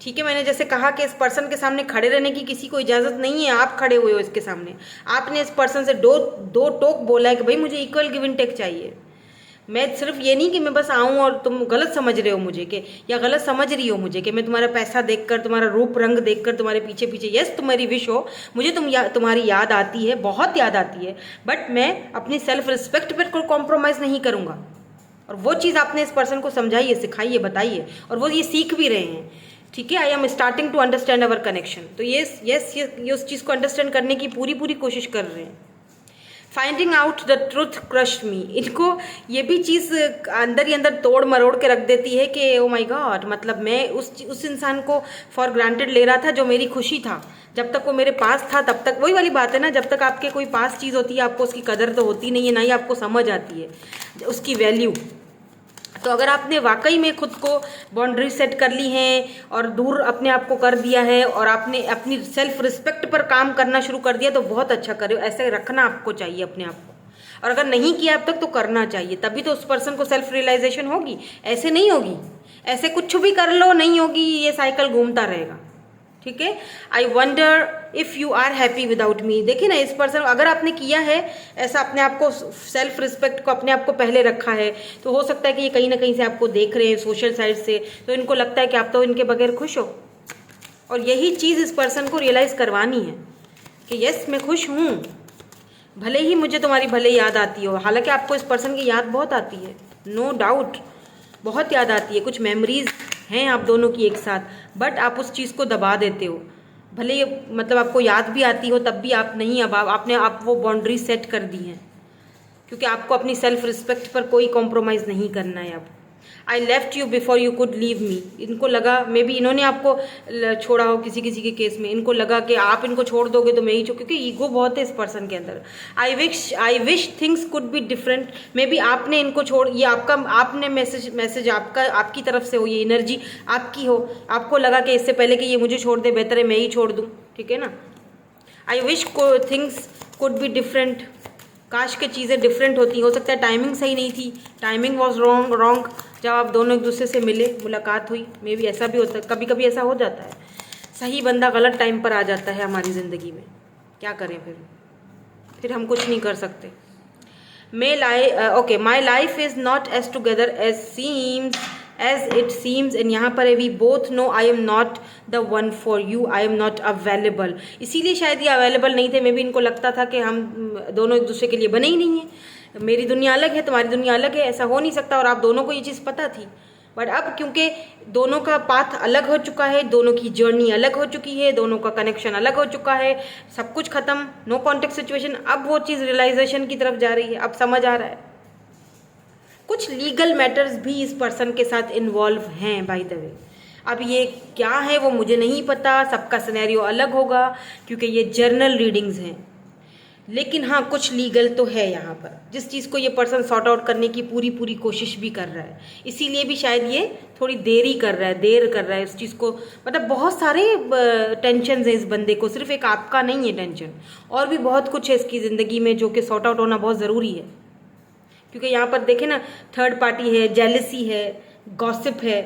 ठीक है। मैंने जैसे कहा कि इस पर्सन के सामने खड़े रहने की किसी को इजाज़त नहीं है। आप खड़े हुए हो इसके सामने, आपने इस पर्सन से दो टोक बोला है कि भाई मुझे इक्वल गिव एंड टेक चाहिए। मैं सिर्फ ये नहीं कि मैं बस आऊँ और तुम गलत समझ रहे हो मुझे, कि या गलत समझ रही हो मुझे कि मैं तुम्हारा पैसा देखकर, तुम्हारा रूप रंग देखकर तुम्हारे पीछे पीछे, यस तुम्हारी विश हो, मुझे तुम्हारी याद आती है, बहुत याद आती है, बट मैं अपनी सेल्फ रिस्पेक्ट पर कोई कॉम्प्रोमाइज़ नहीं करूँगा। और वो चीज़ आपने इस पर्सन को समझाइए, सिखाइए, बताइए, और वो ये सीख भी रहे हैं, ठीक है। I am starting to understand our connection. तो ये उस चीज़ को अंडरस्टैंड करने की पूरी कोशिश कर रहे हैं। Finding out the truth crushed me, इनको ये भी चीज़ अंदर ही अंदर तोड़ मरोड़ के रख देती है कि ओ माय गॉड, मतलब मैं उस इंसान को फॉर ग्रांटेड ले रहा था जो मेरी खुशी था। जब तक वो मेरे पास था तब तक, वही वाली बात है ना, जब तक आपके कोई पास चीज़ होती है आपको उसकी कदर तो होती नहीं है, ना ही आपको समझ आती है उसकी वैल्यू। तो अगर आपने वाकई में खुद को बाउंड्री सेट कर ली हैं और दूर अपने आप को कर दिया है और आपने अपनी सेल्फ रिस्पेक्ट पर काम करना शुरू कर दिया तो बहुत अच्छा कर रहे हो। ऐसे रखना आपको चाहिए अपने आप को, और अगर नहीं किया अब तक तो करना चाहिए, तभी तो उस पर्सन को सेल्फ रियलाइजेशन होगी। ऐसे नहीं होगी, ऐसे कुछ भी कर लो नहीं होगी, ये साइकिल घूमता रहेगा। ठीक है। I wonder if you are happy without me. देखिए ना, इस पर्सन अगर आपने किया है ऐसा, अपने आप को सेल्फ रिस्पेक्ट को अपने आप को पहले रखा है, तो हो सकता है कि ये कहीं ना कहीं से आपको देख रहे हैं सोशल साइड से, तो इनको लगता है कि आप तो इनके बगैर खुश हो। और यही चीज़ इस पर्सन को रियलाइज़ करवानी है कि यस मैं खुश हूँ, भले ही मुझे तुम्हारी भले याद आती हो। हालांकि आपको इस पर्सन की याद बहुत आती है, नो डाउट, बहुत याद आती है, कुछ मेमोरीज हैं आप दोनों की एक साथ, बट आप उस चीज़ को दबा देते हो। भले ये मतलब आपको याद भी आती हो तब भी आप नहीं, अब आपने वो बाउंड्री सेट कर दी है, क्योंकि आपको अपनी सेल्फ रिस्पेक्ट पर कोई कॉम्प्रोमाइज़ नहीं करना है अब। I left you before you could leave me, इनको लगा मे बी इन्होंने आपको छोड़ा हो किसी किसी के केस में, इनको लगा कि आप इनको छोड़ दोगे तो मैं ही क्योंकि ईगो बहुत है इस पर्सन के अंदर। I wish things could be different, may be आपने इनको छोड़, ये आपका, आपने मैसेज आपका, आपकी तरफ से हो, ये एनर्जी आपकी हो, आपको लगा कि इससे पहले कि ये मुझे छोड़ दे बेहतर है मैं ही छोड़ दूँ। ठीक है ना। I wish things could be different, काश के चीज़ें डिफरेंट होती, हो सकता है टाइमिंग सही नहीं थी, टाइमिंग वॉज रॉन्ग जब आप दोनों एक दूसरे से मिले, मुलाकात हुई, मे बी ऐसा भी होता है, कभी कभी ऐसा हो जाता है, सही बंदा गलत टाइम पर आ जाता है हमारी ज़िंदगी में, क्या करें फिर हम कुछ नहीं कर सकते। My life is not as together as it seems, and यहाँ पर we both know I am not the one for you, I am not available. इसीलिए शायद ये अवेलेबल नहीं थे, मे बी इनको लगता था कि हम दोनों एक दूसरे के लिए बने ही नहीं हैं, मेरी दुनिया अलग है तुम्हारी दुनिया अलग है, ऐसा हो नहीं सकता, और आप दोनों को ये चीज़ पता थी। बट अब क्योंकि दोनों का पाथ अलग हो चुका है, दोनों की जर्नी अलग हो चुकी है, दोनों का कनेक्शन अलग हो चुका है, सब कुछ खत्म, नो कॉन्टेक्ट सिचुएशन, अब वो चीज़ रियलाइजेशन की तरफ जा रही है, अब समझ आ रहा है। कुछ लीगल मैटर्स भी इस पर्सन के साथ इन्वॉल्व हैं बाय द वे। अब ये क्या है वो मुझे नहीं पता, सबका सिनेरियो अलग होगा क्योंकि ये जर्नल रीडिंग्स हैं, लेकिन हाँ कुछ लीगल तो है यहाँ पर, जिस चीज़ को ये पर्सन सॉर्ट आउट करने की पूरी कोशिश भी कर रहा है, इसीलिए भी शायद ये थोड़ी देर कर रहा है इस चीज़ को। मतलब बहुत सारे टेंशन है इस बंदे को, सिर्फ एक आपका नहीं है टेंशन, और भी बहुत कुछ है इसकी ज़िंदगी में जो कि सॉर्ट आउट होना बहुत ज़रूरी है। क्योंकि यहाँ पर देखें ना, थर्ड पार्टी है, जेलसी है, गॉसिप है,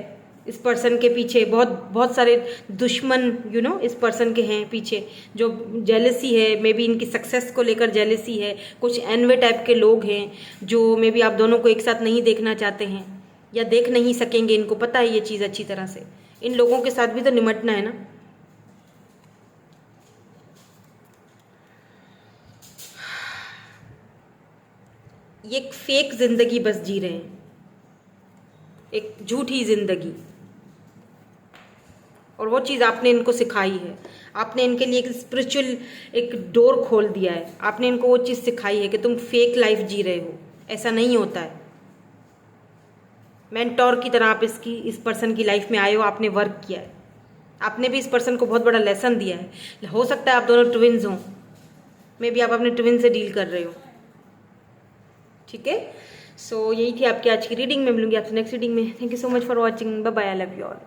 इस पर्सन के पीछे बहुत सारे दुश्मन इस पर्सन के हैं पीछे, जो जेलसी है, मे बी इनकी सक्सेस को लेकर जेलसी है, कुछ एनवे टाइप के लोग हैं जो मे बी आप दोनों को एक साथ नहीं देखना चाहते हैं या देख नहीं सकेंगे, इनको पता है ये चीज़ अच्छी तरह से। इन लोगों के साथ भी तो निमटना है ना। ये एक फेक जिंदगी बस जी रहे हैं, एक झूठी जिंदगी, और वो चीज़ आपने इनको सिखाई है, आपने इनके लिए एक स्पिरिचुअल एक डोर खोल दिया है, आपने इनको वो चीज़ सिखाई है कि तुम फेक लाइफ जी रहे हो, ऐसा नहीं होता है। मेंटोर की तरह आप इस पर्सन की लाइफ में आए हो, आपने वर्क किया है, आपने भी इस पर्सन को बहुत बड़ा लेसन दिया है। हो सकता है आप दोनों ट्विन्स हों, मे बी आप अपने ट्विन से डील कर रहे हो। ठीक है, सो यही थी आपकी आज की रीडिंग में, मिलूंगी आपसे नेक्स्ट रीडिंग में। Thank you so much for watching, bye bye, I love you all.